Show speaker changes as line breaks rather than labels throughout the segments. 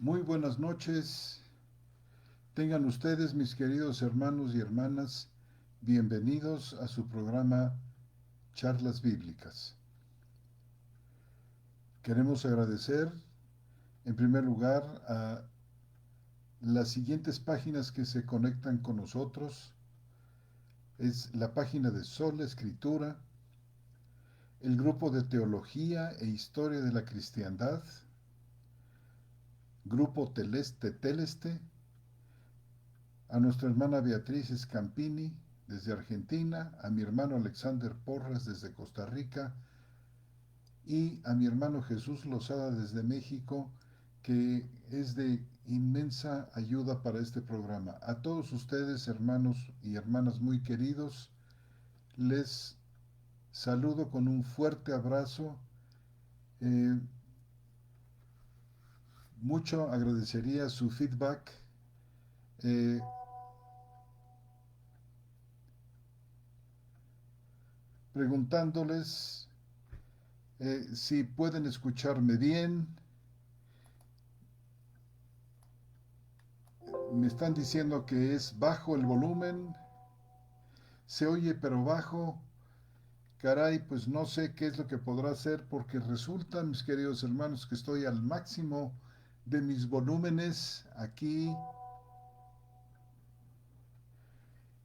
Muy buenas noches. Tengan ustedes, mis queridos hermanos y hermanas, bienvenidos a su programa Charlas Bíblicas. Queremos agradecer, en primer lugar, a las siguientes páginas que se conectan con nosotros. Es la página de Sola Escritura, el grupo de Teología e Historia de la Cristiandad, Grupo Teleste, a nuestra hermana Beatriz Scampini desde Argentina, a mi hermano Alexander Porras desde Costa Rica y a mi hermano Jesús Lozada desde México, que es de inmensa ayuda para este programa. A todos ustedes, hermanos y hermanas muy queridos, les saludo con un fuerte abrazo. Eh, Mucho agradecería su feedback, eh, preguntándoles si pueden escucharme bien. Me están diciendo que es bajo el volumen, se oye pero bajo. Caray, pues no sé qué es lo que podrá hacer porque resulta, mis queridos hermanos, que estoy al máximo de mis volúmenes aquí.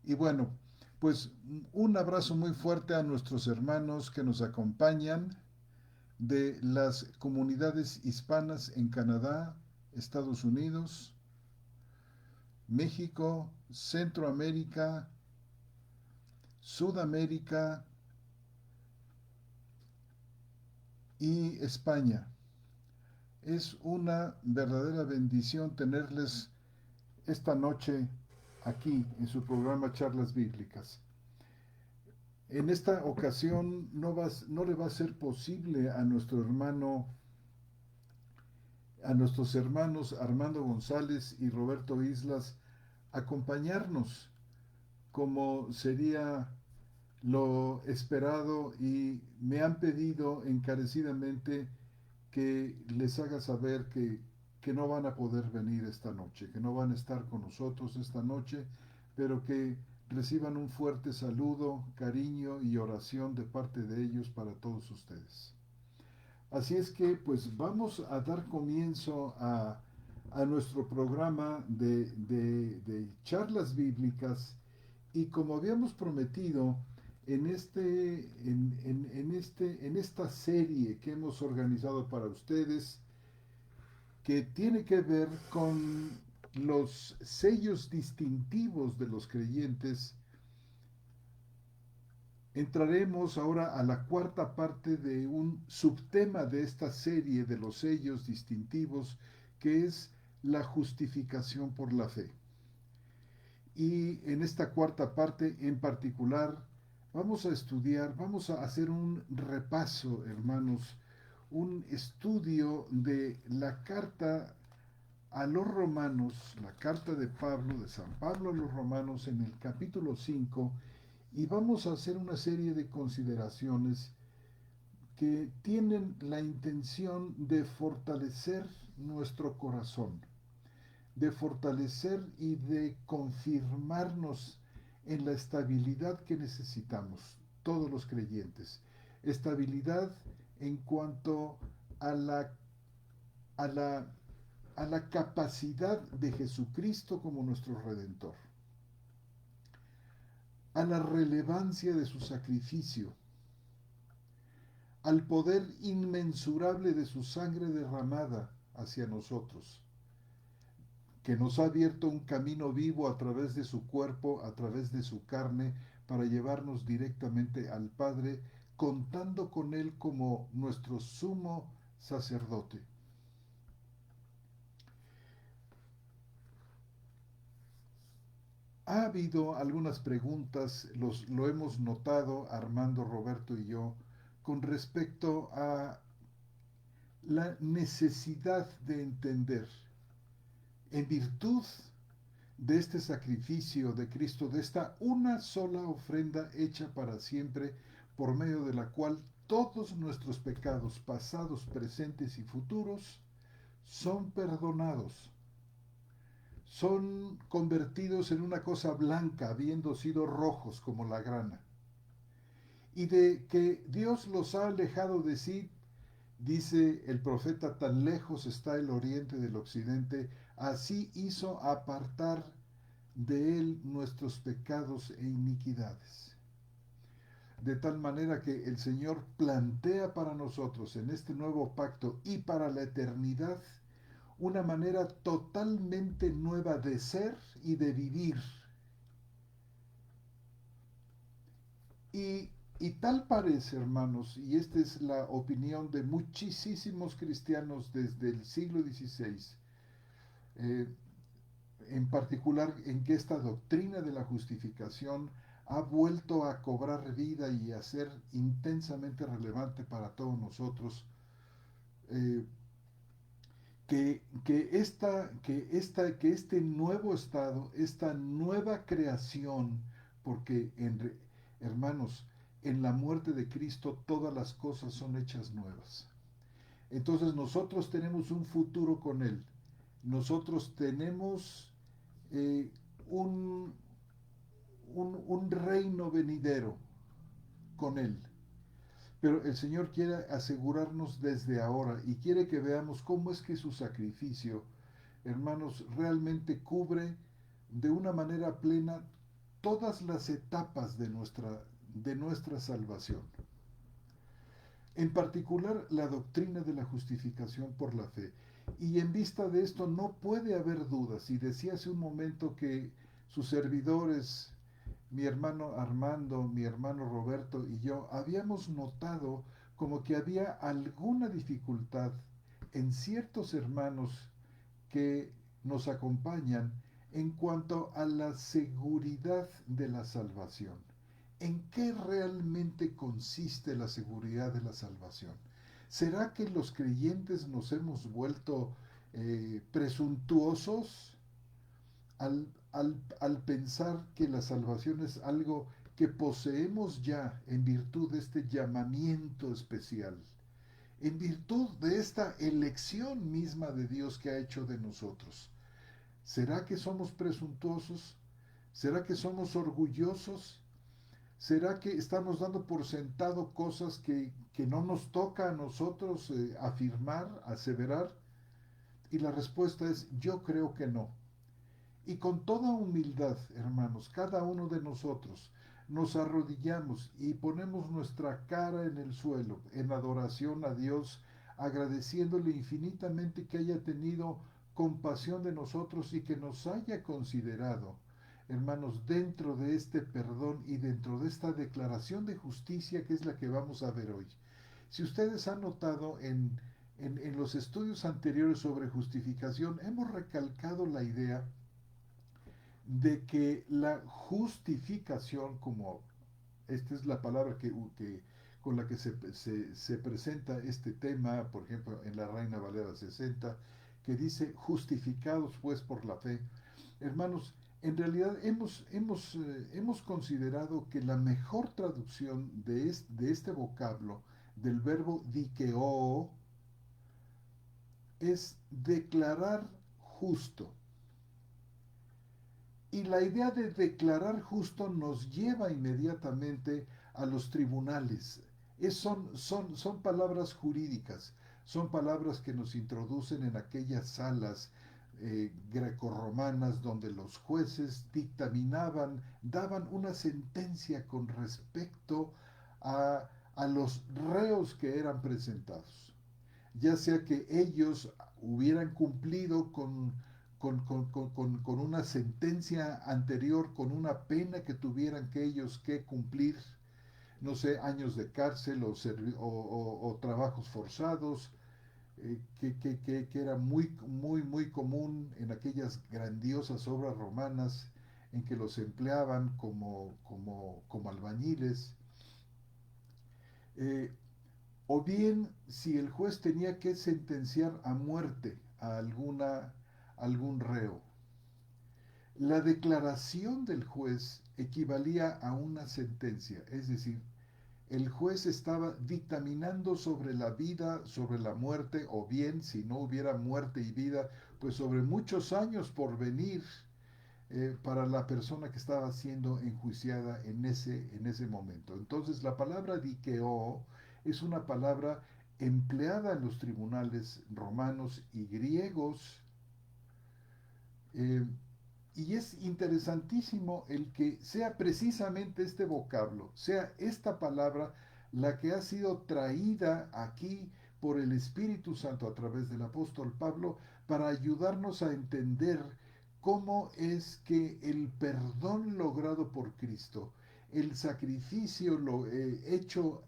Y bueno, pues un abrazo muy fuerte a nuestros hermanos que nos acompañan de las comunidades hispanas en Canadá, Estados Unidos, México, Centroamérica, Sudamérica y España. Es una verdadera bendición tenerles esta noche aquí en su programa Charlas Bíblicas. En esta ocasión no le va a ser posible a a nuestros hermanos Armando González y Roberto Islas acompañarnos como sería lo esperado y me han pedido encarecidamente que les haga saber que no van a poder venir esta noche, que no van a estar con nosotros esta noche, pero que reciban un fuerte saludo, cariño y oración de parte de ellos para todos ustedes. Así es que pues vamos a dar comienzo a nuestro programa de charlas bíblicas y como habíamos prometido en esta serie que hemos organizado para ustedes, que tiene que ver con los sellos distintivos de los creyentes, entraremos ahora a la cuarta parte de un subtema de esta serie de los sellos distintivos, que es la justificación por la fe. Y en esta cuarta parte en particular vamos a hacer un repaso, hermanos, un estudio de la carta a los romanos, la carta de Pablo, de San Pablo a los romanos en el capítulo 5, y vamos a hacer una serie de consideraciones que tienen la intención de fortalecer nuestro corazón, de fortalecer y de confirmarnos en la estabilidad que necesitamos todos los creyentes. Estabilidad en cuanto a a la, a la capacidad de Jesucristo como nuestro Redentor, a la relevancia de su sacrificio, al poder inmensurable de su sangre derramada hacia nosotros, que nos ha abierto un camino vivo a través de su cuerpo, a través de su carne, para llevarnos directamente al Padre, contando con Él como nuestro sumo sacerdote. Ha habido algunas preguntas, lo hemos notado Armando, Roberto y yo, con respecto a la necesidad de entender, en virtud de este sacrificio de Cristo, de esta una sola ofrenda hecha para siempre, por medio de la cual todos nuestros pecados, pasados, presentes y futuros, son perdonados, son convertidos en una cosa blanca, habiendo sido rojos como la grana. Y de que Dios los ha alejado de sí, dice el profeta, tan lejos está el oriente del occidente, así hizo apartar de él nuestros pecados e iniquidades. De tal manera que el Señor plantea para nosotros en este nuevo pacto y para la eternidad una manera totalmente nueva de ser y de vivir. Y, y tal parece, hermanos, y esta es la opinión de muchísimos cristianos desde el siglo XVI, eh, en particular en que esta doctrina de la justificación ha vuelto a cobrar vida y a ser intensamente relevante para todos nosotros, eh, que este nuevo estado, esta nueva creación, porque hermanos, en la muerte de Cristo todas las cosas son hechas nuevas. Entonces nosotros tenemos un futuro con Él. Nosotros tenemos eh, un, un reino venidero con Él. Pero el Señor quiere asegurarnos desde ahora y quiere que veamos cómo es que su sacrificio, hermanos, realmente cubre de una manera plena todas las etapas de nuestra salvación. En particular, la doctrina de la justificación por la fe. Y en vista de esto no puede haber dudas. Y decía hace un momento que sus servidores, mi hermano Armando, mi hermano Roberto y yo, habíamos notado como que había alguna dificultad en ciertos hermanos que nos acompañan en cuanto a la seguridad de la salvación. ¿En qué realmente consiste la seguridad de la salvación? ¿Será que los creyentes nos hemos vuelto presuntuosos al pensar que la salvación es algo que poseemos ya en virtud de este llamamiento especial, en virtud de esta elección misma de Dios que ha hecho de nosotros? ¿Será que somos presuntuosos? ¿Será que somos orgullosos? ¿Será que estamos dando por sentado cosas que no nos toca a nosotros afirmar, aseverar? Y la respuesta es, yo creo que no. Y con toda humildad, hermanos, cada uno de nosotros nos arrodillamos y ponemos nuestra cara en el suelo, en adoración a Dios, agradeciéndole infinitamente que haya tenido compasión de nosotros y que nos haya considerado, hermanos, dentro de este perdón y dentro de esta declaración de justicia que es la que vamos a ver hoy. Si ustedes han notado en los estudios anteriores sobre justificación, hemos recalcado la idea de que la justificación, como esta es la palabra con la que se presenta este tema, por ejemplo, en la Reina Valera 60, que dice justificados pues por la fe. Hermanos, en realidad hemos considerado que la mejor traducción de este vocablo, del verbo dikeo, es declarar justo. Y la idea de declarar justo nos lleva inmediatamente a los tribunales. Son palabras jurídicas, son palabras que nos introducen en aquellas salas grecorromanas donde los jueces dictaminaban, daban una sentencia con respecto a los reos que eran presentados. Ya sea que ellos hubieran cumplido con una sentencia anterior, con una pena que tuvieran que ellos que cumplir, no sé, años de cárcel o trabajos forzados, que era muy común en aquellas grandiosas obras romanas en que los empleaban como albañiles. Eh, o bien si el juez tenía que sentenciar a muerte a algún reo. La declaración del juez equivalía a una sentencia, es decir, El juez estaba dictaminando sobre la vida, sobre la muerte, o bien, si no hubiera muerte y vida, pues sobre muchos años por venir para la persona que estaba siendo enjuiciada en ese momento. Entonces, la palabra dikeo es una palabra empleada en los tribunales romanos y griegos. eh, y es interesantísimo el que sea precisamente este vocablo, sea esta palabra la que ha sido traída aquí por el Espíritu Santo a través del apóstol Pablo para ayudarnos a entender cómo es que el perdón logrado por Cristo, el sacrificio hecho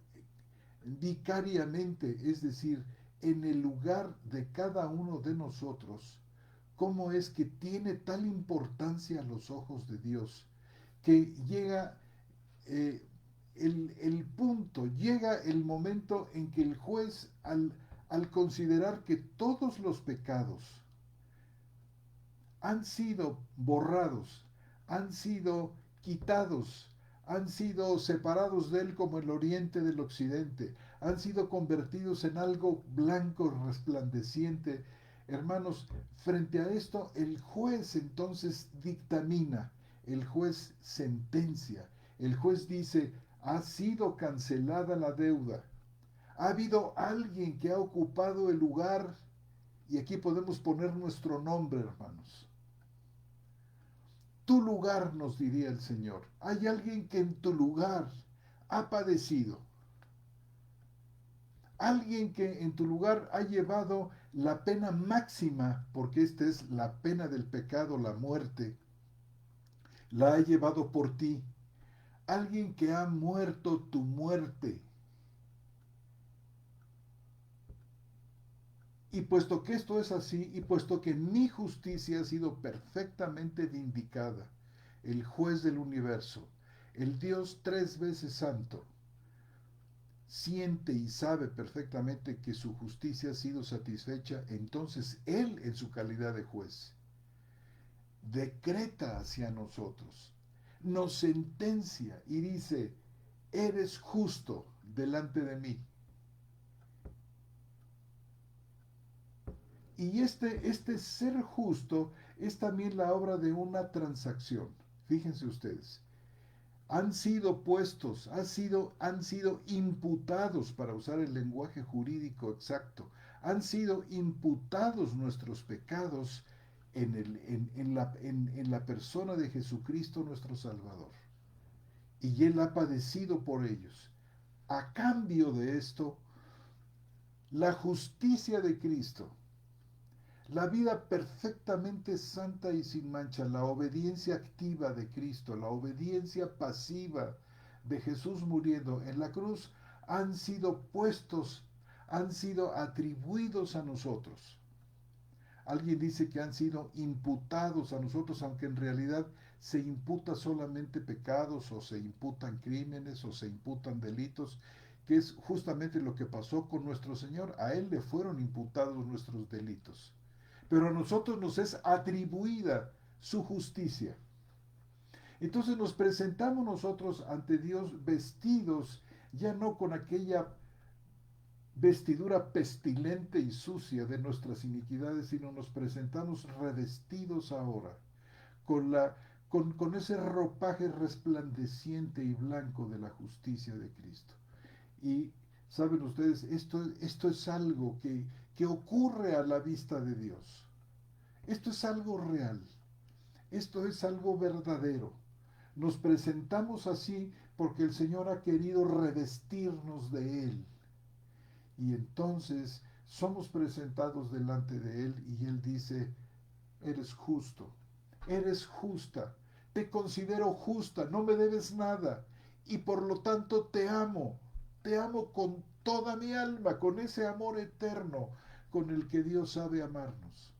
vicariamente, es decir, en el lugar de cada uno de nosotros, cómo es que tiene tal importancia a los ojos de Dios, que llega eh, punto, llega el momento en que el juez, al considerar que todos los pecados han sido borrados, han sido quitados, han sido separados de él como el oriente del occidente, han sido convertidos en algo blanco resplandeciente. Hermanos, frente a esto, el juez entonces dictamina, el juez sentencia, el juez dice, ha sido cancelada la deuda, ha habido alguien que ha ocupado el lugar, y aquí podemos poner nuestro nombre, hermanos. Tu lugar, nos diría el Señor. Hay alguien que en tu lugar ha padecido. Alguien que en tu lugar ha llevado la pena máxima, porque esta es la pena del pecado, la muerte, la ha llevado por ti. Alguien que ha muerto tu muerte. Y puesto que esto es así, y puesto que mi justicia ha sido perfectamente vindicada, el juez del universo, el Dios tres veces santo, siente y sabe perfectamente que su justicia ha sido satisfecha, entonces Él, en su calidad de juez, decreta hacia nosotros, nos sentencia y dice, eres justo delante de mí. Y este ser justo es también la obra de una transacción. Fíjense ustedes, han sido puestos, han sido imputados, para usar el lenguaje jurídico exacto, han sido imputados nuestros pecados en la persona de Jesucristo nuestro Salvador. Y Él ha padecido por ellos. A cambio de esto, la justicia de Cristo, la vida perfectamente santa y sin mancha, la obediencia activa de Cristo, la obediencia pasiva de Jesús muriendo en la cruz, han sido puestos, han sido atribuidos a nosotros. Alguien dice que han sido imputados a nosotros, aunque en realidad se imputa solamente pecados o se imputan crímenes o se imputan delitos, que es justamente lo que pasó con nuestro Señor. A Él le fueron imputados nuestros delitos, pero a nosotros nos es atribuida su justicia. Entonces nos presentamos nosotros ante Dios vestidos ya no con aquella vestidura pestilente y sucia de nuestras iniquidades, sino nos presentamos revestidos ahora con, con ese ropaje resplandeciente y blanco de la justicia de Cristo. Y saben ustedes, esto es algo que ocurre a la vista de Dios. Esto es algo real, esto es algo verdadero. Nos presentamos así porque el Señor ha querido revestirnos de Él. Y entonces somos presentados delante de Él y Él dice, eres justo, eres justa, te considero justa, no me debes nada y por lo tanto te amo con toda mi alma, con ese amor eterno con el que Dios sabe amarnos.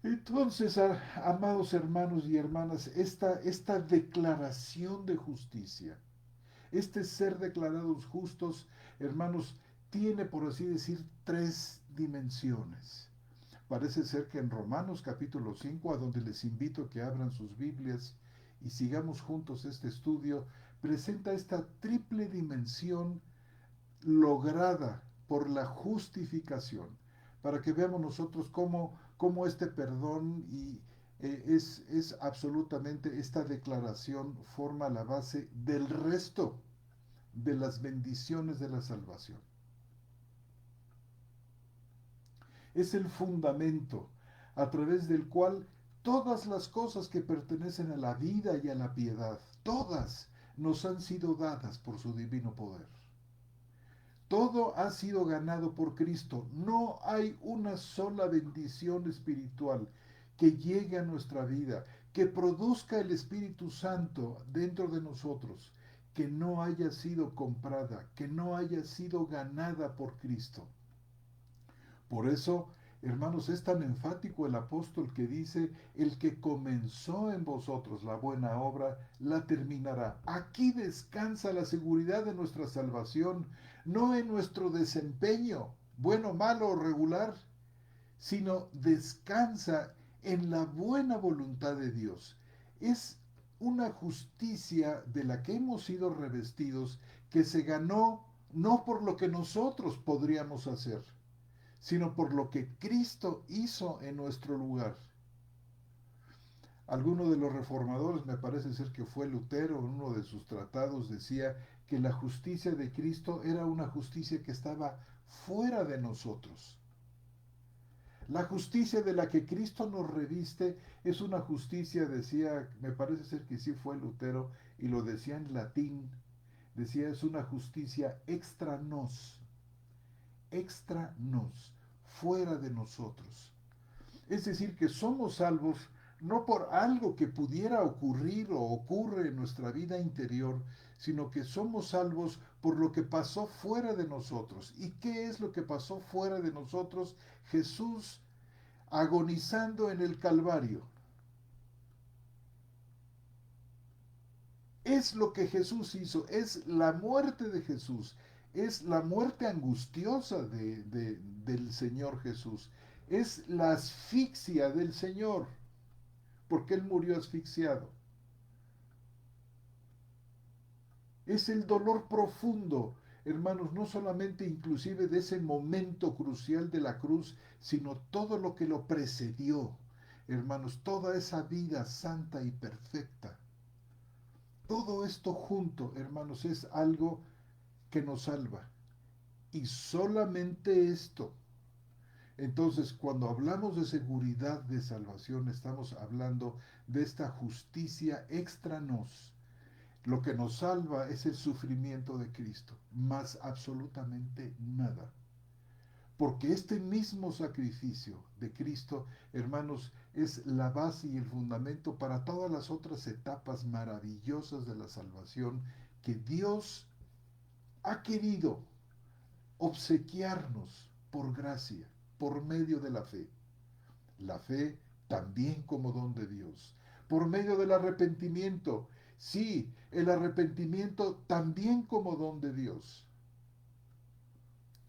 Entonces, amados hermanos y hermanas, esta declaración de justicia, este ser declarados justos, hermanos, tiene, por así decir, tres dimensiones. Parece ser que en Romanos capítulo 5, a donde les invito a que abran sus Biblias y sigamos juntos este estudio, presenta esta triple dimensión lograda por la justificación, para que veamos nosotros cómo este perdón es absolutamente, esta declaración forma la base del resto de las bendiciones de la salvación. Es el fundamento a través del cual todas las cosas que pertenecen a la vida y a la piedad, todas nos han sido dadas por su divino poder. Todo ha sido ganado por Cristo. No hay una sola bendición espiritual que llegue a nuestra vida, que produzca el Espíritu Santo dentro de nosotros, que no haya sido comprada, que no haya sido ganada por Cristo. Por eso, hermanos, es tan enfático el apóstol que dice, el que comenzó en vosotros la buena obra, la terminará. Aquí descansa la seguridad de nuestra salvación, no en nuestro desempeño, bueno, malo o regular, sino descansa en la buena voluntad de Dios. Es una justicia de la que hemos sido revestidos, que se ganó no por lo que nosotros podríamos hacer, sino por lo que Cristo hizo en nuestro lugar. Alguno de los reformadores, me parece ser que fue Lutero, en uno de sus tratados decía que la justicia de Cristo era una justicia que estaba fuera de nosotros. La justicia de la que Cristo nos reviste es una justicia, decía, me parece ser que sí fue Lutero, y lo decía en latín, decía, es una justicia extra nos, fuera de nosotros. Es decir, que somos salvos no por algo que pudiera ocurrir o ocurre en nuestra vida interior, sino que somos salvos por lo que pasó fuera de nosotros. ¿Y qué es lo que pasó fuera de nosotros? Jesús agonizando en el Calvario. Es lo que Jesús hizo, es la muerte de Jesús, es la muerte angustiosa del Señor Jesús, es la asfixia del Señor, porque Él murió asfixiado. Es el dolor profundo, hermanos, no solamente inclusive de ese momento crucial de la cruz, sino todo lo que lo precedió, hermanos, toda esa vida santa y perfecta. Todo esto junto, hermanos, es algo que nos salva. Y solamente esto. Entonces, cuando hablamos de seguridad de salvación, estamos hablando de esta justicia extra nos. Lo que nos salva es el sufrimiento de Cristo, más absolutamente nada. Porque este mismo sacrificio de Cristo, hermanos, es la base y el fundamento para todas las otras etapas maravillosas de la salvación que Dios ha querido obsequiarnos por gracia, por medio de la fe. La fe también como don de Dios. Por medio del arrepentimiento. Sí, el arrepentimiento también como don de Dios.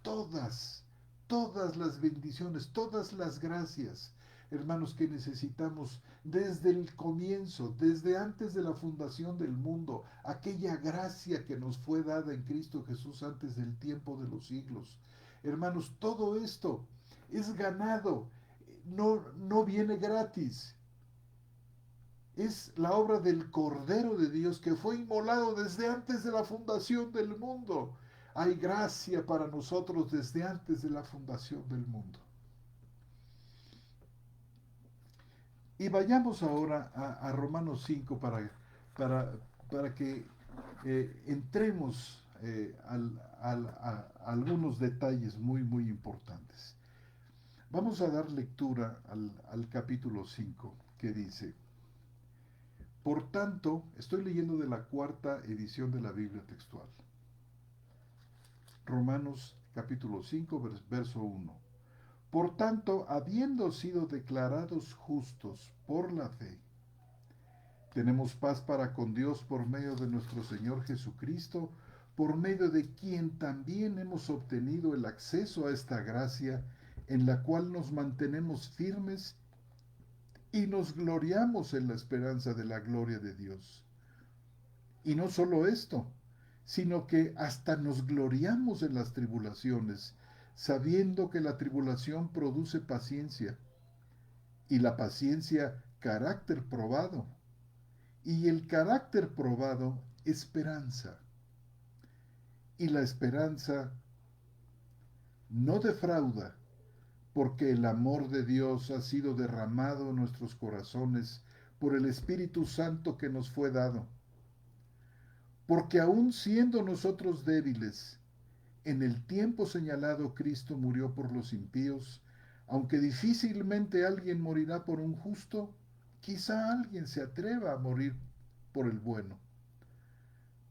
Todas, todas las bendiciones, todas las gracias, hermanos, que necesitamos desde el comienzo, desde antes de la fundación del mundo, aquella gracia que nos fue dada en Cristo Jesús antes del tiempo de los siglos. Hermanos, todo esto es ganado, no viene gratis. Es la obra del Cordero de Dios que fue inmolado desde antes de la fundación del mundo. Hay gracia para nosotros desde antes de la fundación del mundo. Y vayamos ahora a Romanos 5 para que entremos a algunos detalles muy importantes. Vamos a dar lectura al capítulo 5 que dice, por tanto, estoy leyendo de la cuarta edición de la Biblia textual. Romanos capítulo 5, verso 1. Por tanto, habiendo sido declarados justos por la fe, tenemos paz para con Dios por medio de nuestro Señor Jesucristo, por medio de quien también hemos obtenido el acceso a esta gracia en la cual nos mantenemos firmes y nos gloriamos en la esperanza de la gloria de Dios. Y no solo esto, sino que hasta nos gloriamos en las tribulaciones, sabiendo que la tribulación produce paciencia, y la paciencia carácter probado, y el carácter probado esperanza, y la esperanza no defrauda, porque el amor de Dios ha sido derramado en nuestros corazones por el Espíritu Santo que nos fue dado. Porque aun siendo nosotros débiles, en el tiempo señalado Cristo murió por los impíos, aunque difícilmente alguien morirá por un justo, quizá alguien se atreva a morir por el bueno.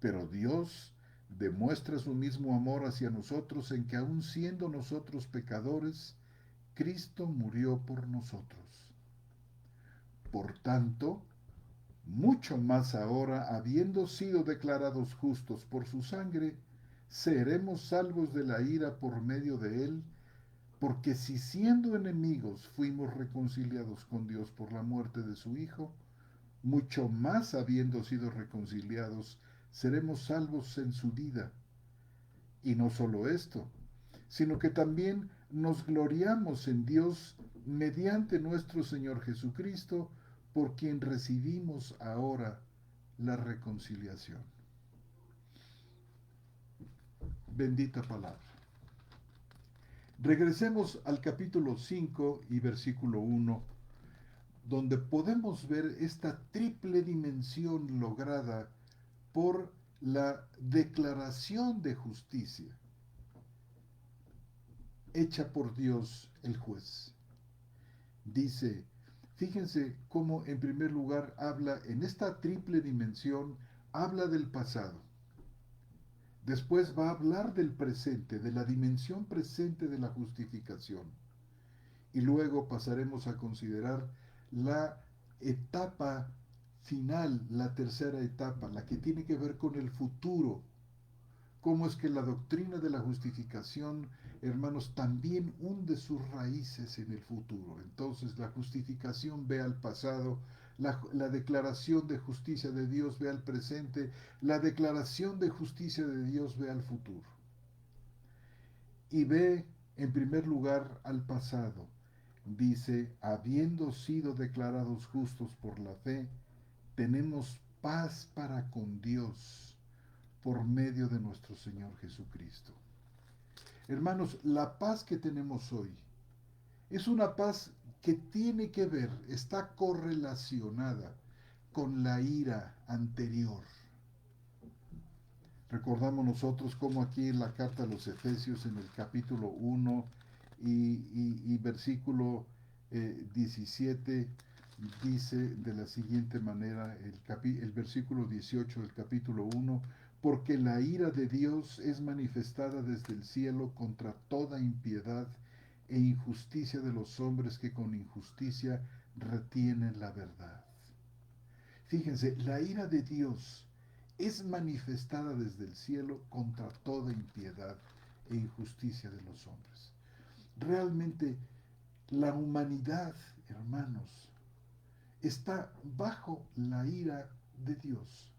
Pero Dios demuestra su mismo amor hacia nosotros en que aun siendo nosotros pecadores, Cristo murió por nosotros. Por tanto, mucho más ahora, habiendo sido declarados justos por su sangre, seremos salvos de la ira por medio de él, porque si siendo enemigos fuimos reconciliados con Dios por la muerte de su Hijo, mucho más habiendo sido reconciliados, seremos salvos en su vida. Y no solo esto, sino que también nos gloriamos en Dios mediante nuestro Señor Jesucristo, por quien recibimos ahora la reconciliación. Bendita palabra. Regresemos al capítulo 5 y versículo 1, donde podemos ver esta triple dimensión lograda por la declaración de justicia hecha por Dios el juez. Dice, fíjense cómo en primer lugar habla en esta triple dimensión, habla del pasado. Después va a hablar del presente, de la dimensión presente de la justificación. Y luego pasaremos a considerar la etapa final, la tercera etapa, la que tiene que ver con el futuro. Cómo es que la doctrina de la justificación, hermanos, también hunde sus raíces en el futuro. Entonces la justificación ve al pasado, la declaración de justicia de Dios ve al presente, la declaración de justicia de Dios ve al futuro. Y ve en primer lugar al pasado. Dice, habiendo sido declarados justos por la fe, tenemos paz para con Dios por medio de nuestro Señor Jesucristo. Hermanos, la paz que tenemos hoy es una paz que tiene que ver, está correlacionada con la ira anterior. Recordamos nosotros cómo aquí en la carta a los Efesios, en el capítulo 1 y versículo 17, dice de la siguiente manera, el versículo 18 del capítulo 1, porque la ira de Dios es manifestada desde el cielo contra toda impiedad e injusticia de los hombres que con injusticia retienen la verdad. Fíjense, la ira de Dios es manifestada desde el cielo contra toda impiedad e injusticia de los hombres. Realmente la humanidad, hermanos, está bajo la ira de Dios.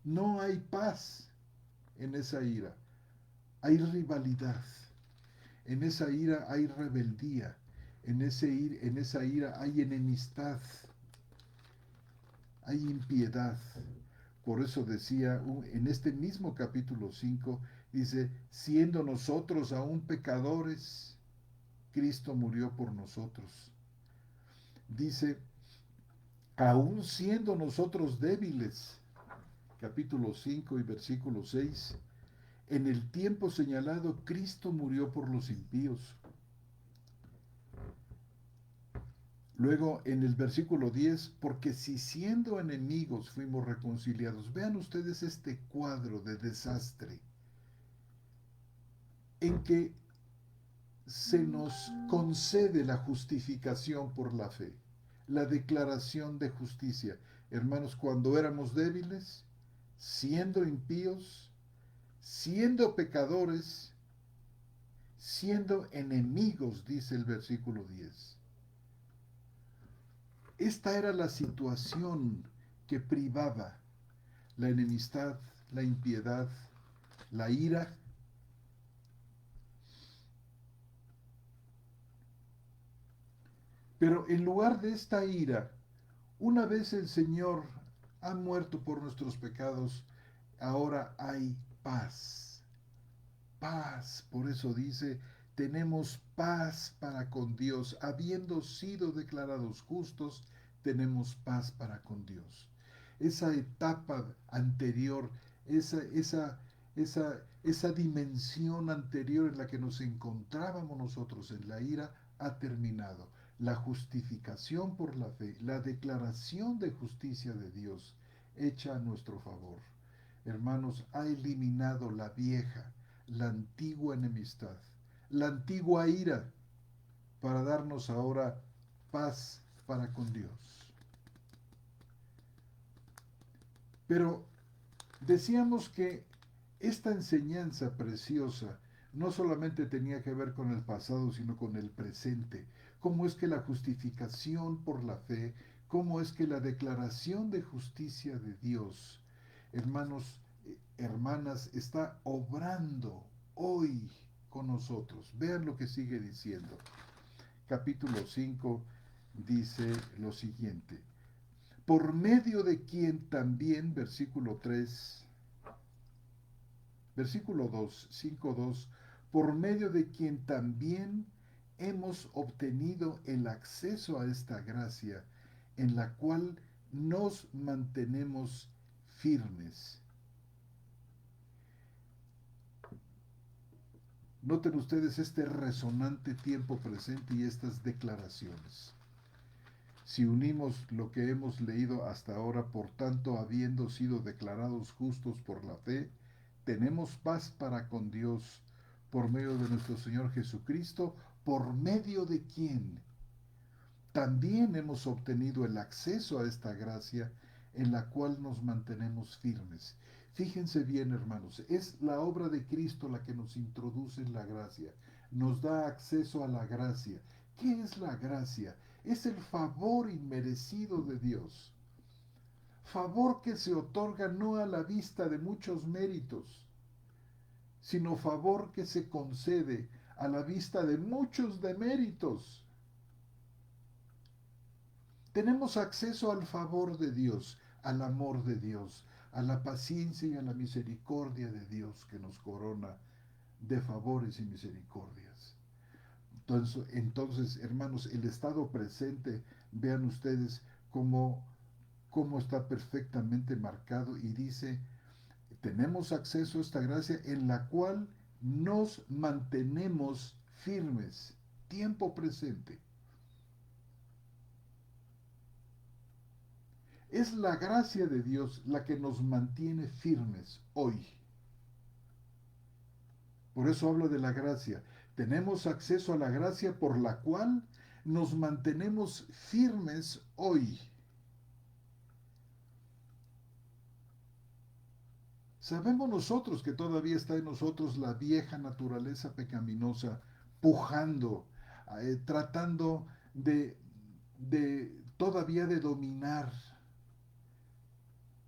No hay paz en esa ira. Hay rivalidad. En esa ira hay rebeldía. En esa ira hay enemistad. Hay impiedad. Por eso decía en este mismo capítulo 5, dice, siendo nosotros aún pecadores, Cristo murió por nosotros. Dice, aún siendo nosotros débiles, capítulo 5 y versículo 6, en el tiempo señalado Cristo murió por los impíos. Luego en el versículo 10, porque si siendo enemigos fuimos reconciliados. Vean ustedes este cuadro de desastre en que se nos concede la justificación por la fe, la declaración de justicia. Hermanos, cuando éramos débiles, siendo impíos, siendo pecadores, siendo enemigos, dice el versículo 10. Esta era la situación que privaba la enemistad, la impiedad, la ira. Pero en lugar de esta ira, una vez el Señor ha muerto por nuestros pecados, ahora hay paz. Paz. Por eso dice, tenemos paz para con Dios. Habiendo sido declarados justos, tenemos paz para con Dios. Esa etapa anterior, esa dimensión anterior en la que nos encontrábamos nosotros en la ira, ha terminado. La justificación por la fe, la declaración de justicia de Dios hecha a nuestro favor, hermanos, ha eliminado la vieja, la antigua enemistad, la antigua ira, para darnos ahora paz para con Dios. Pero decíamos que esta enseñanza preciosa no solamente tenía que ver con el pasado, sino con el presente. Cómo es que la justificación por la fe, cómo es que la declaración de justicia de Dios, hermanos, hermanas, está obrando hoy con nosotros. Vean lo que sigue diciendo. Capítulo 5 dice lo siguiente. Por medio de quien también, versículo 2, 5:2, por medio de quien también hemos obtenido el acceso a esta gracia en la cual nos mantenemos firmes. Noten ustedes este resonante tiempo presente y estas declaraciones. Si unimos lo que hemos leído hasta ahora, por tanto, habiendo sido declarados justos por la fe, tenemos paz para con Dios por medio de nuestro Señor Jesucristo, por medio de quien también hemos obtenido el acceso a esta gracia en la cual nos mantenemos firmes. Fíjense bien, hermanos, es la obra de Cristo la que nos introduce en la gracia, nos da acceso a la gracia. ¿Qué es la gracia? Es el favor inmerecido de Dios. Favor que se otorga no a la vista de muchos méritos, sino favor que se concede a la vista de muchos deméritos. Tenemos acceso al favor de Dios, al amor de Dios, a la paciencia y a la misericordia de Dios que nos corona de favores y misericordias. Entonces, hermanos, el estado presente, vean ustedes cómo está perfectamente marcado y dice, tenemos acceso a esta gracia en la cual nos mantenemos firmes, tiempo presente. Es la gracia de Dios la que nos mantiene firmes hoy. Por eso hablo de la gracia. Tenemos acceso a la gracia por la cual nos mantenemos firmes hoy. Sabemos nosotros que todavía está en nosotros la vieja naturaleza pecaminosa, pujando, tratando todavía de dominar,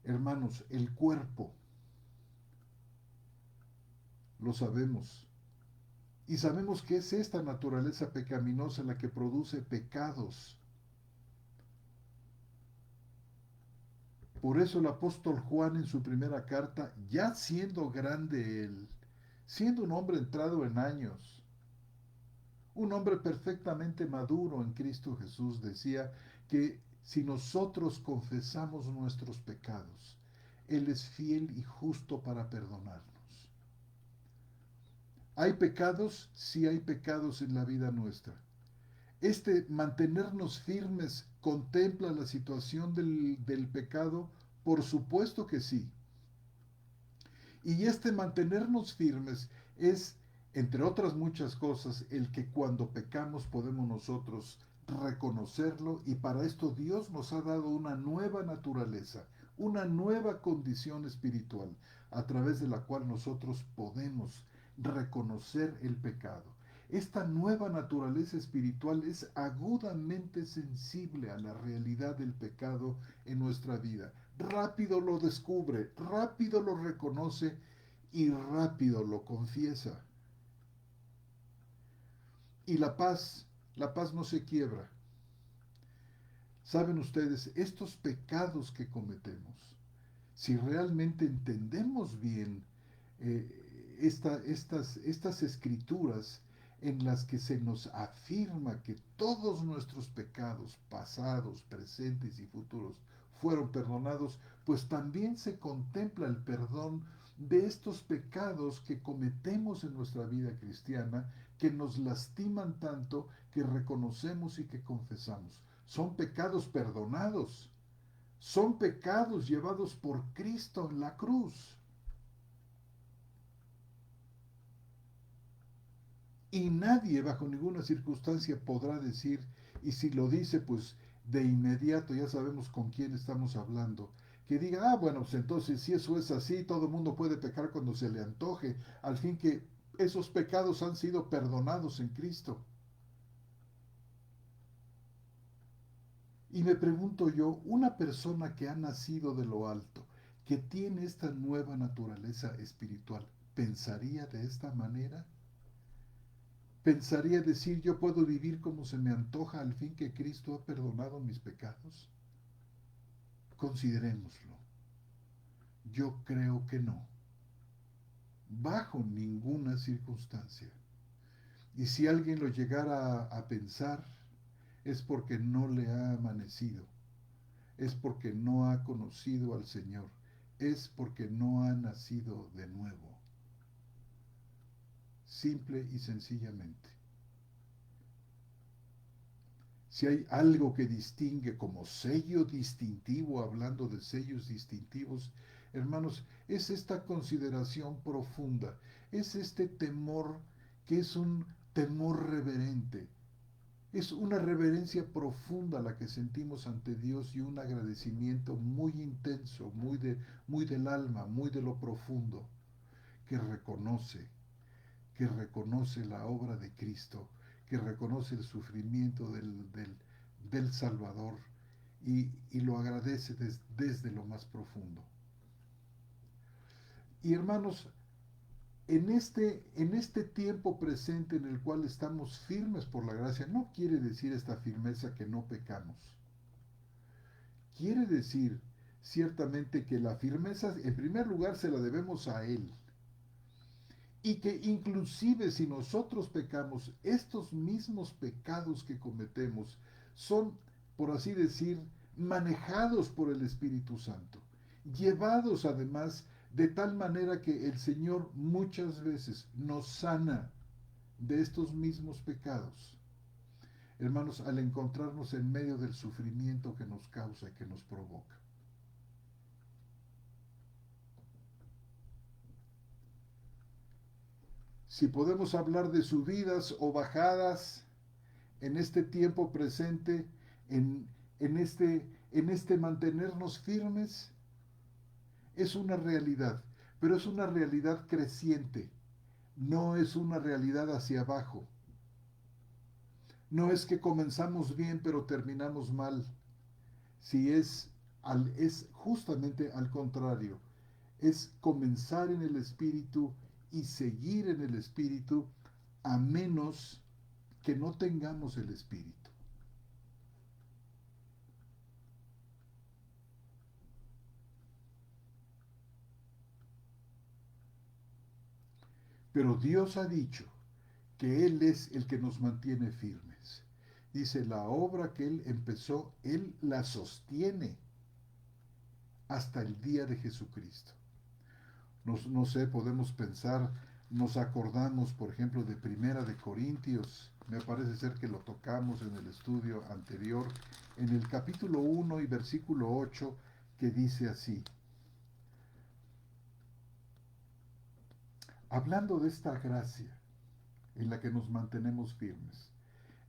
hermanos, el cuerpo. Lo sabemos. Y sabemos que es esta naturaleza pecaminosa la que produce pecados. Por eso el apóstol Juan en su primera carta, ya siendo grande él, siendo un hombre entrado en años, un hombre perfectamente maduro en Cristo Jesús, decía que si nosotros confesamos nuestros pecados, Él es fiel y justo para perdonarnos. ¿Hay pecados? Sí hay pecados en la vida nuestra. Mantenernos firmes contempla la situación del pecado, por supuesto que sí. Y mantenernos firmes es, entre otras muchas cosas, el que cuando pecamos podemos nosotros reconocerlo, y para esto Dios nos ha dado una nueva naturaleza, una nueva condición espiritual, a través de la cual nosotros podemos reconocer el pecado. Esta nueva naturaleza espiritual es agudamente sensible a la realidad del pecado en nuestra vida. Rápido lo descubre, rápido lo reconoce y rápido lo confiesa. Y la paz no se quiebra. Saben ustedes, estos pecados que cometemos, si realmente entendemos bien estas escrituras en las que se nos afirma que todos nuestros pecados pasados, presentes y futuros fueron perdonados, pues también se contempla el perdón de estos pecados que cometemos en nuestra vida cristiana, que nos lastiman tanto, que reconocemos y que confesamos. Son pecados perdonados, son pecados llevados por Cristo en la cruz. Y nadie bajo ninguna circunstancia podrá decir, y si lo dice, pues de inmediato ya sabemos con quién estamos hablando, que diga, bueno, pues entonces si eso es así, todo el mundo puede pecar cuando se le antoje, al fin que esos pecados han sido perdonados en Cristo. Y me pregunto yo, una persona que ha nacido de lo alto, que tiene esta nueva naturaleza espiritual, ¿pensaría de esta manera? ¿Pensaría decir yo puedo vivir como se me antoja al fin que Cristo ha perdonado mis pecados? Considerémoslo. Yo creo que no, bajo ninguna circunstancia. Y si alguien lo llegara a pensar, es porque no le ha amanecido, es porque no ha conocido al Señor, es porque no ha nacido de nuevo, simple y sencillamente. Si hay algo que distingue como sello distintivo, hablando de sellos distintivos, hermanos, es esta consideración profunda, es este temor que es un temor reverente, es una reverencia profunda la que sentimos ante Dios y un agradecimiento muy intenso, muy del alma, muy de lo profundo, que reconoce que reconoce la obra de Cristo, que reconoce el sufrimiento del Salvador y lo agradece desde lo más profundo. Y hermanos, en este tiempo presente en el cual estamos firmes por la gracia, no quiere decir esta firmeza que no pecamos. Quiere decir ciertamente que la firmeza, en primer lugar, se la debemos a Él, y que inclusive si nosotros pecamos, estos mismos pecados que cometemos son, por así decir, manejados por el Espíritu Santo, llevados además de tal manera que el Señor muchas veces nos sana de estos mismos pecados. Hermanos, al encontrarnos en medio del sufrimiento que nos causa y que nos provoca. Si podemos hablar de subidas o bajadas en este tiempo presente, en, en este mantenernos firmes, es una realidad, pero es una realidad creciente, no es una realidad hacia abajo. No es que comenzamos bien pero terminamos mal, si es justamente al contrario, es comenzar en el Espíritu y seguir en el Espíritu a menos que no tengamos el Espíritu. Pero Dios ha dicho que Él es el que nos mantiene firmes. Dice, la obra que Él empezó, Él la sostiene hasta el día de Jesucristo. No sé, podemos pensar, nos acordamos, por ejemplo, de Primera de Corintios, me parece ser que lo tocamos en el estudio anterior, en el capítulo 1 y versículo 8, que dice así, hablando de esta gracia en la que nos mantenemos firmes,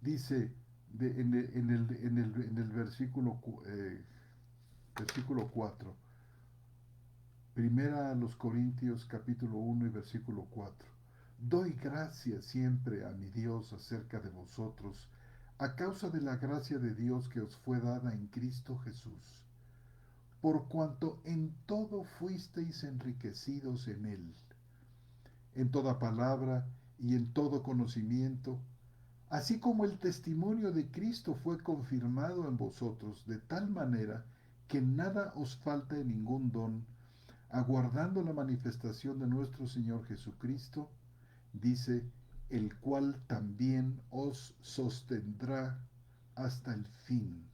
dice en el versículo 4, Primera a los Corintios capítulo 1 y versículo 4. Doy gracias siempre a mi Dios acerca de vosotros, a causa de la gracia de Dios que os fue dada en Cristo Jesús, por cuanto en todo fuisteis enriquecidos en Él, en toda palabra y en todo conocimiento, así como el testimonio de Cristo fue confirmado en vosotros, de tal manera que nada os falta en ningún don, aguardando la manifestación de nuestro Señor Jesucristo, dice, el cual también os sostendrá hasta el fin,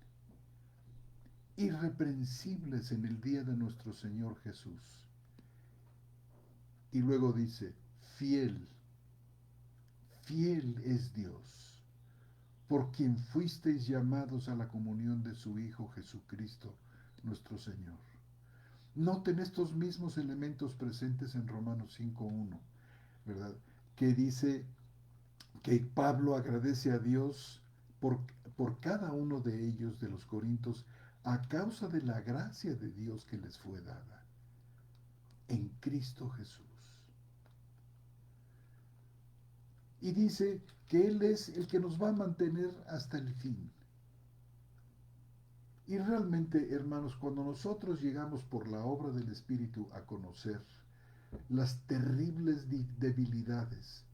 irreprensibles en el día de nuestro Señor Jesús. Y luego dice, fiel, fiel es Dios, por quien fuisteis llamados a la comunión de su Hijo Jesucristo, nuestro Señor. Noten estos mismos elementos presentes en Romanos 5.1, ¿verdad? Que dice que Pablo agradece a Dios por, por cada uno de ellos, de los corintios, a causa de la gracia de Dios que les fue dada en Cristo Jesús. Y dice que Él es el que nos va a mantener hasta el fin. Y realmente, hermanos, cuando nosotros llegamos por la obra del Espíritu a conocer las terribles debilidades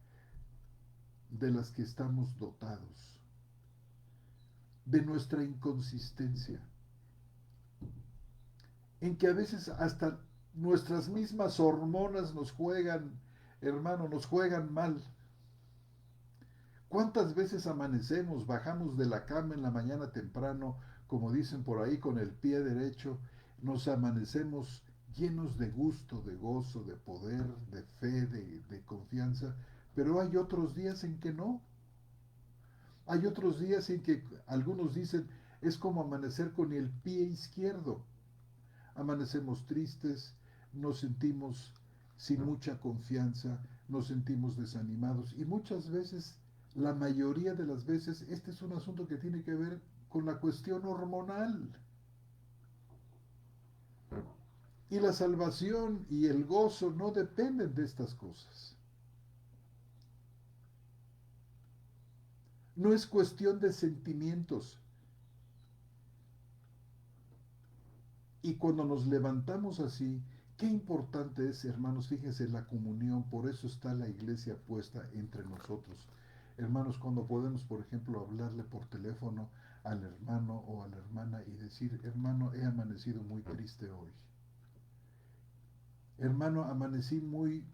de las que estamos dotados, de nuestra inconsistencia, en que a veces hasta nuestras mismas hormonas nos juegan, hermano, nos juegan mal. ¿Cuántas veces amanecemos, bajamos de la cama en la mañana temprano, como dicen por ahí, con el pie derecho, nos amanecemos llenos de gusto, de gozo, de poder, de fe, de confianza, pero hay otros días en que no? Hay otros días en que algunos dicen es como amanecer con el pie izquierdo. Amanecemos tristes, nos sentimos sin mucha confianza, nos sentimos desanimados y muchas veces, la mayoría de las veces, este es un asunto que tiene que ver con la cuestión hormonal. Y la salvación y el gozo no dependen de estas cosas. No es cuestión de sentimientos. Y cuando nos levantamos así, qué importante es, hermanos, fíjense, la comunión, por eso está la iglesia puesta entre nosotros. Hermanos, cuando podemos, por ejemplo, hablarle por teléfono al hermano o a la hermana y decir, hermano, he amanecido muy triste hoy. Hermano, amanecí muy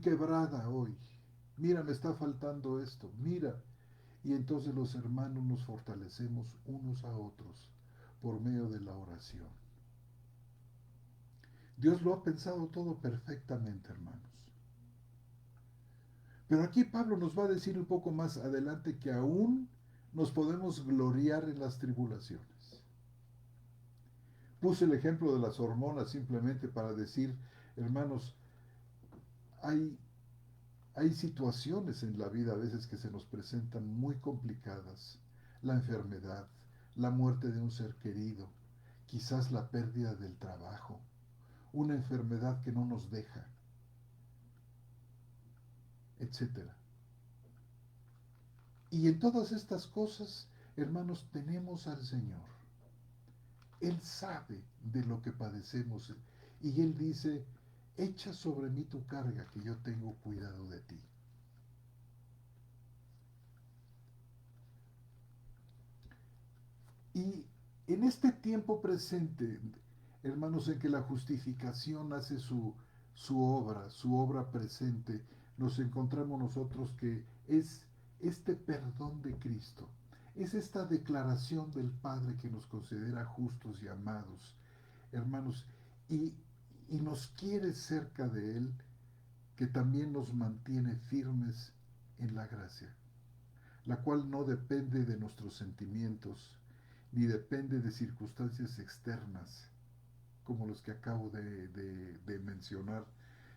quebrada hoy. Mira, me está faltando esto. Mira. Y entonces los hermanos nos fortalecemos unos a otros por medio de la oración. Dios lo ha pensado todo perfectamente, hermanos. Pero aquí Pablo nos va a decir un poco más adelante que aún nos podemos gloriar en las tribulaciones. Puse el ejemplo de las hormonas simplemente para decir, hermanos, hay, hay situaciones en la vida a veces que se nos presentan muy complicadas. La enfermedad, la muerte de un ser querido, quizás la pérdida del trabajo, una enfermedad que no nos deja, etcétera. Y en todas estas cosas, hermanos, tenemos al Señor. Él sabe de lo que padecemos y Él dice, echa sobre mí tu carga que yo tengo cuidado de ti. Y en este tiempo presente, hermanos, en que la justificación hace su obra presente, nos encontramos nosotros que es este perdón de Cristo, es esta declaración del Padre que nos considera justos y amados, hermanos, y, y nos quiere cerca de Él, que también nos mantiene firmes en la gracia, la cual no depende de nuestros sentimientos, ni depende de circunstancias externas, como los que acabo de mencionar,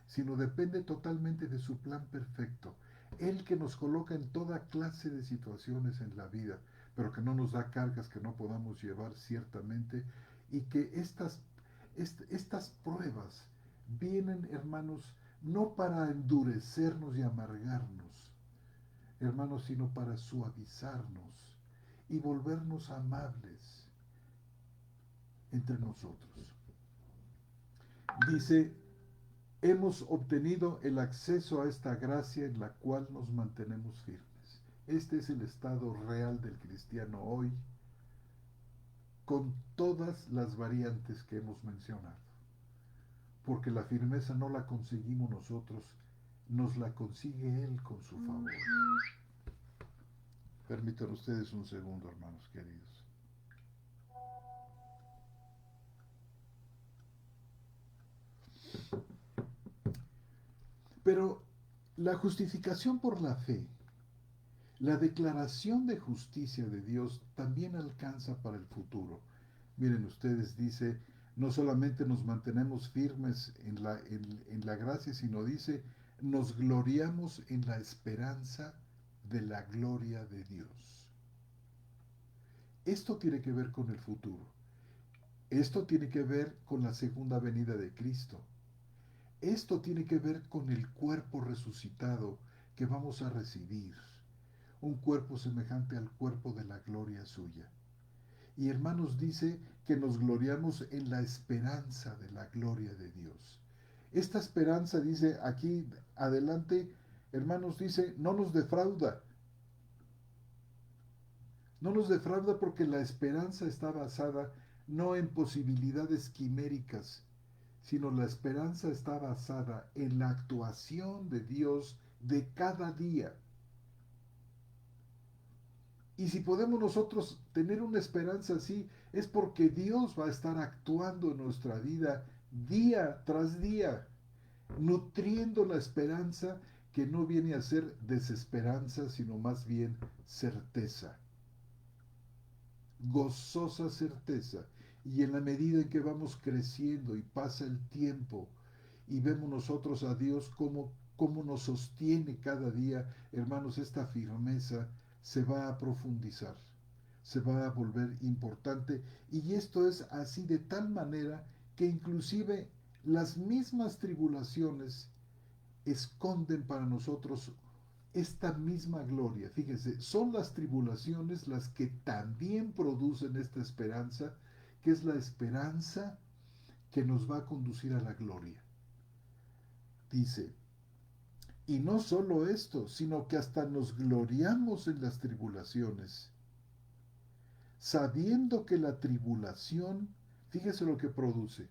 sino depende totalmente de su plan perfecto. Él que nos coloca en toda clase de situaciones en la vida, pero que no nos da cargas que no podamos llevar ciertamente, y que estas pruebas vienen, hermanos, no para endurecernos y amargarnos, hermanos, sino para suavizarnos y volvernos amables entre nosotros. Dice, hemos obtenido el acceso a esta gracia en la cual nos mantenemos firmes. Este es el estado real del cristiano hoy, con todas las variantes que hemos mencionado. Porque la firmeza no la conseguimos nosotros, nos la consigue Él con su favor. Permítanme ustedes un segundo, hermanos queridos. Pero la justificación por la fe, la declaración de justicia de Dios también alcanza para el futuro. Miren ustedes, dice, no solamente nos mantenemos firmes en la gracia, sino dice, nos gloriamos en la esperanza de la gloria de Dios. Esto tiene que ver con el futuro. Esto tiene que ver con la segunda venida de Cristo. Esto tiene que ver con el cuerpo resucitado que vamos a recibir. Un cuerpo semejante al cuerpo de la gloria suya. Y hermanos, dice que nos gloriamos en la esperanza de la gloria de Dios. Esta esperanza, dice aquí adelante, hermanos, dice, no nos defrauda. No nos defrauda porque la esperanza está basada no en posibilidades quiméricas, sino la esperanza está basada en la actuación de Dios de cada día. Y si podemos nosotros tener una esperanza así, es porque Dios va a estar actuando en nuestra vida día tras día, nutriendo la esperanza que no viene a ser desesperanza, sino más bien certeza, gozosa certeza. Y en la medida en que vamos creciendo y pasa el tiempo y vemos nosotros a Dios como nos sostiene cada día, hermanos, esta firmeza se va a profundizar, se va a volver importante. Y esto es así de tal manera que inclusive las mismas tribulaciones esconden para nosotros esta misma gloria. Fíjense, son las tribulaciones las que también producen esta esperanza, que es la esperanza que nos va a conducir a la gloria. Dice, y no solo esto, sino que hasta nos gloriamos en las tribulaciones, sabiendo que la tribulación, fíjese lo que produce,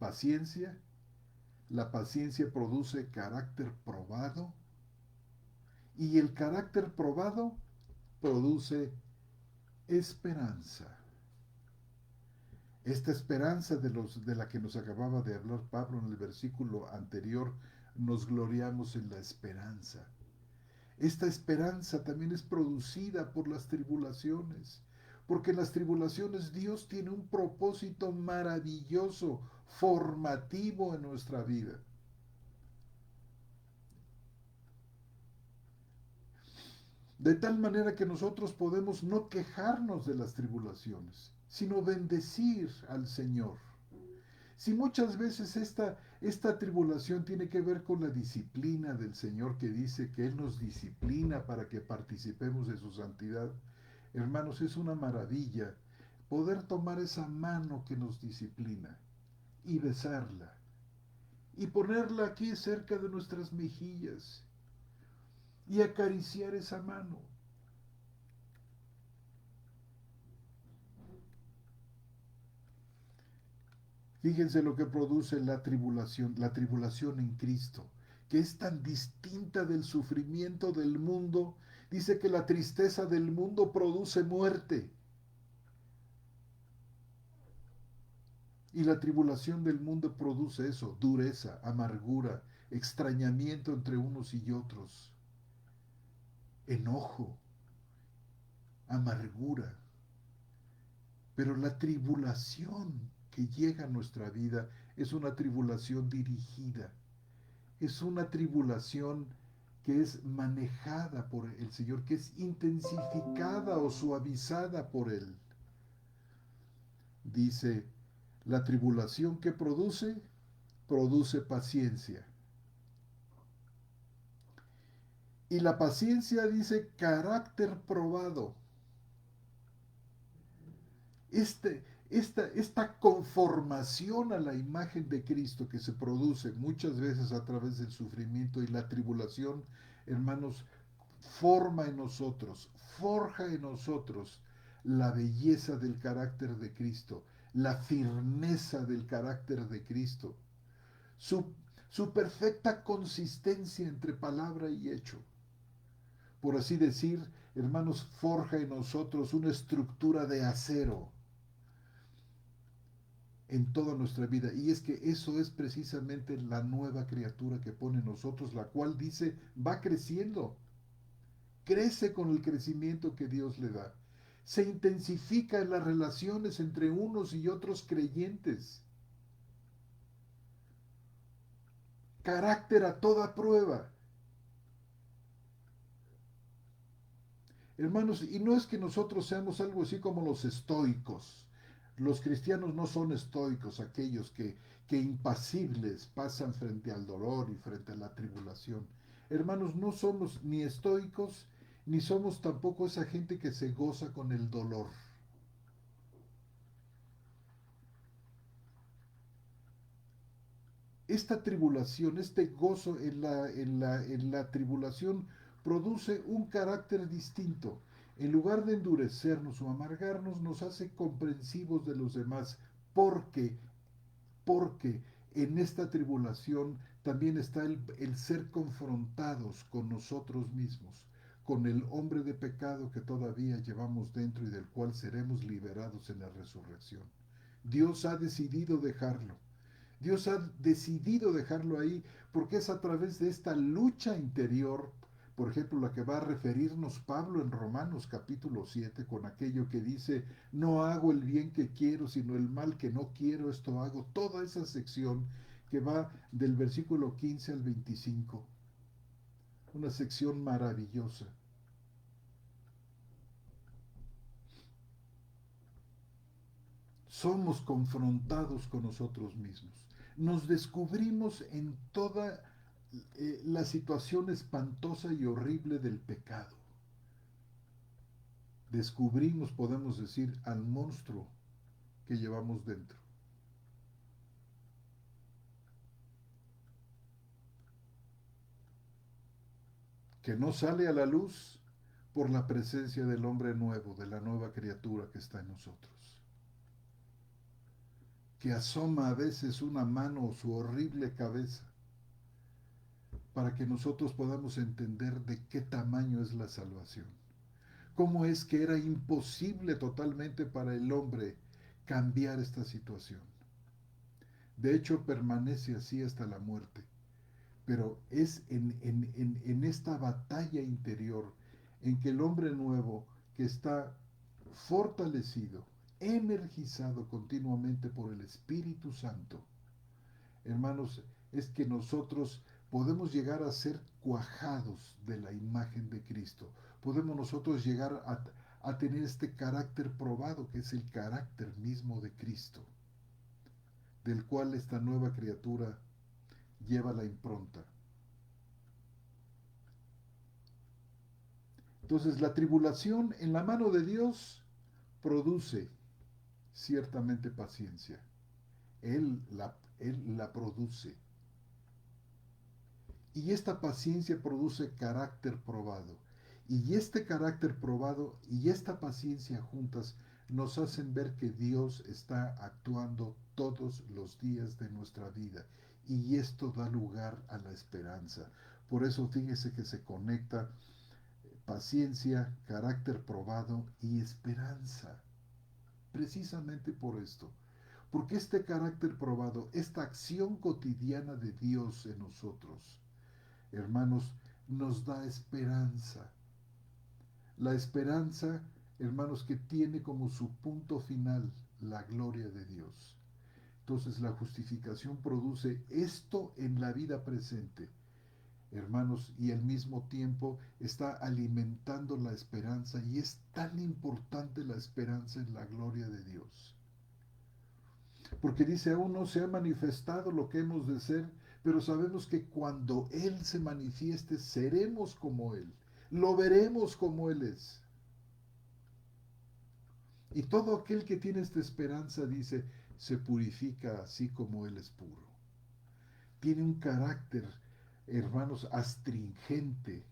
paciencia, la paciencia produce carácter probado, y el carácter probado produce esperanza. Esta esperanza de la que nos acababa de hablar Pablo en el versículo anterior, nos gloriamos en la esperanza. Esta esperanza también es producida por las tribulaciones, porque en las tribulaciones Dios tiene un propósito maravilloso, formativo en nuestra vida. De tal manera que nosotros podemos no quejarnos de las tribulaciones, sino bendecir al Señor. Si muchas veces esta tribulación tiene que ver con la disciplina del Señor, que dice que Él nos disciplina para que participemos de su santidad, hermanos, es una maravilla poder tomar esa mano que nos disciplina y besarla y ponerla aquí cerca de nuestras mejillas y acariciar esa mano. Fíjense lo que produce la tribulación en Cristo, que es tan distinta del sufrimiento del mundo. Dice que la tristeza del mundo produce muerte. Y la tribulación del mundo produce eso, dureza, amargura, extrañamiento entre unos y otros, enojo, amargura. Pero la tribulación que llega a nuestra vida es una tribulación dirigida, es una tribulación que es manejada por el Señor, que es intensificada o suavizada por Él. Dice, la tribulación que produce paciencia. Y la paciencia dice carácter probado. Este, esta conformación a la imagen de Cristo que se produce muchas veces a través del sufrimiento y la tribulación, hermanos, forma en nosotros, forja en nosotros la belleza del carácter de Cristo, la firmeza del carácter de Cristo, su, su perfecta consistencia entre palabra y hecho. Por así decir, hermanos, forja en nosotros una estructura de acero en toda nuestra vida. Y es que eso es precisamente la nueva criatura que pone en nosotros, la cual dice, va creciendo, crece con el crecimiento que Dios le da. Se intensifica en las relaciones entre unos y otros creyentes. Carácter a toda prueba. Hermanos, y no es que nosotros seamos algo así como los estoicos. Los cristianos no son estoicos, aquellos que impasibles pasan frente al dolor y frente a la tribulación. Hermanos, no somos ni estoicos, ni somos tampoco esa gente que se goza con el dolor. Esta tribulación, este gozo en la tribulación produce un carácter distinto. En lugar de endureceernos o amargarnos, nos hace comprensivos de los demás, porque, porque en esta tribulación también está el ser confrontados con nosotros mismos, con el hombre de pecado que todavía llevamos dentro y del cual seremos liberados en la resurrección. Dios ha decidido dejarlo. Dios ha decidido dejarlo ahí porque es a través de esta lucha interior, por ejemplo, la que va a referirnos Pablo en Romanos capítulo 7, con aquello que dice, no hago el bien que quiero, sino el mal que no quiero, esto hago. Toda esa sección que va del versículo 15 al 25, una sección maravillosa. Somos confrontados con nosotros mismos. Nos descubrimos en toda la situación espantosa y horrible del pecado. Descubrimos, podemos decir, al monstruo que llevamos dentro, que no sale a la luz por la presencia del hombre nuevo, de la nueva criatura que está en nosotros, que asoma a veces una mano o su horrible cabeza para que nosotros podamos entender de qué tamaño es la salvación. Cómo es que era imposible totalmente para el hombre cambiar esta situación. De hecho, permanece así hasta la muerte. Pero es en esta batalla interior en que el hombre nuevo, que está fortalecido, energizado continuamente por el Espíritu Santo, hermanos, es que nosotros podemos llegar a ser cuajados de la imagen de Cristo. Podemos nosotros llegar a tener este carácter probado, que es el carácter mismo de Cristo, del cual esta nueva criatura lleva la impronta. Entonces, la tribulación en la mano de Dios produce ciertamente paciencia. Él la produce. Y esta paciencia produce carácter probado. Y este carácter probado y esta paciencia juntas nos hacen ver que Dios está actuando todos los días de nuestra vida. Y esto da lugar a la esperanza. Por eso fíjese que se conecta paciencia, carácter probado y esperanza. Precisamente por esto. Porque este carácter probado, esta acción cotidiana de Dios en nosotros, hermanos, nos da esperanza. La esperanza, hermanos, que tiene como su punto final la gloria de Dios. Entonces la justificación produce esto en la vida presente, hermanos, y al mismo tiempo está alimentando la esperanza, y es tan importante la esperanza en la gloria de Dios. Porque dice, aún no se ha manifestado lo que hemos de ser, pero sabemos que cuando Él se manifieste, seremos como Él, lo veremos como Él es. Y todo aquel que tiene esta esperanza, dice, se purifica así como Él es puro. Tiene un carácter, hermanos, astringente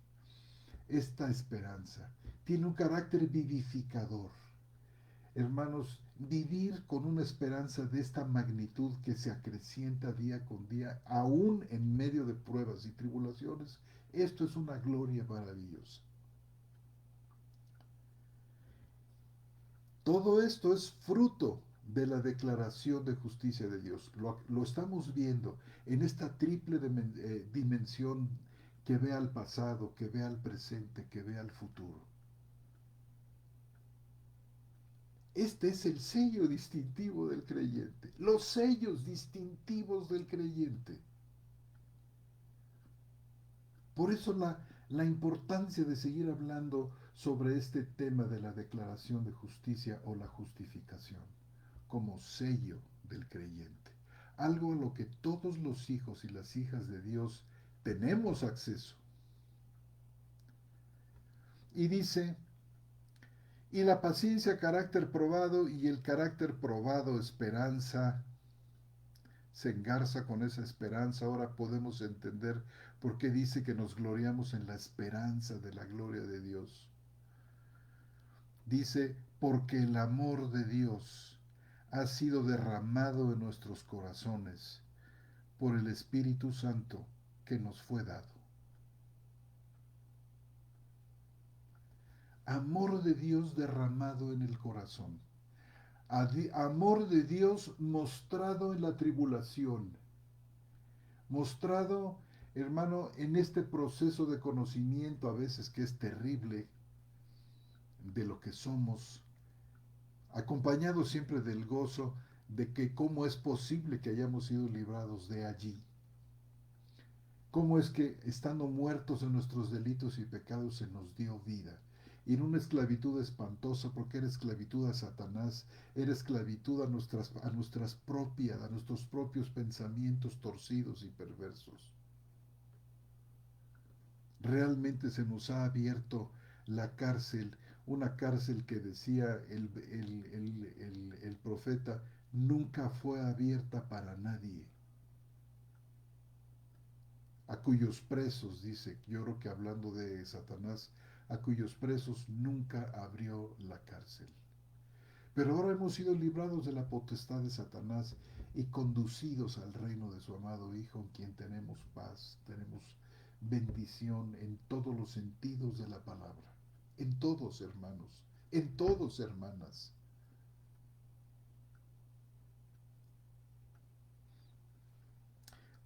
esta esperanza. Tiene un carácter vivificador. Hermanos, vivir con una esperanza de esta magnitud que se acrecienta día con día, aún en medio de pruebas y tribulaciones, esto es una gloria maravillosa. Todo esto es fruto de la declaración de justicia de Dios. Lo estamos viendo en esta triple dimensión que ve al pasado, que ve al presente, que ve al futuro. Este es el sello distintivo del creyente. Los sellos distintivos del creyente. Por eso la importancia de seguir hablando sobre este tema de la declaración de justicia o la justificación como sello del creyente. Algo a lo que todos los hijos y las hijas de Dios tenemos acceso. Y dice, y la paciencia carácter probado y el carácter probado esperanza se engarza con esa esperanza. Ahora podemos entender por qué dice que nos gloriamos en la esperanza de la gloria de Dios. Dice, porque el amor de Dios ha sido derramado en nuestros corazones por el Espíritu Santo que nos fue dado. Amor de Dios derramado en el corazón. Amor de Dios mostrado en la tribulación. Mostrado, hermano, en este proceso de conocimiento a veces que es terrible de lo que somos, acompañado siempre del gozo de que cómo es posible que hayamos sido librados de allí. Cómo es que estando muertos en nuestros delitos y pecados se nos dio vida. Y en una esclavitud espantosa, porque era esclavitud a Satanás, era esclavitud a nuestros propios pensamientos torcidos y perversos. Realmente se nos ha abierto la cárcel, una cárcel que decía el profeta, nunca fue abierta para nadie. A cuyos presos, dice, yo creo que hablando de Satanás, a cuyos presos nunca abrió la cárcel. Pero ahora hemos sido librados de la potestad de Satanás y conducidos al reino de su amado Hijo, en quien tenemos paz, tenemos bendición en todos los sentidos de la palabra. En todos, hermanos, en todos, hermanas.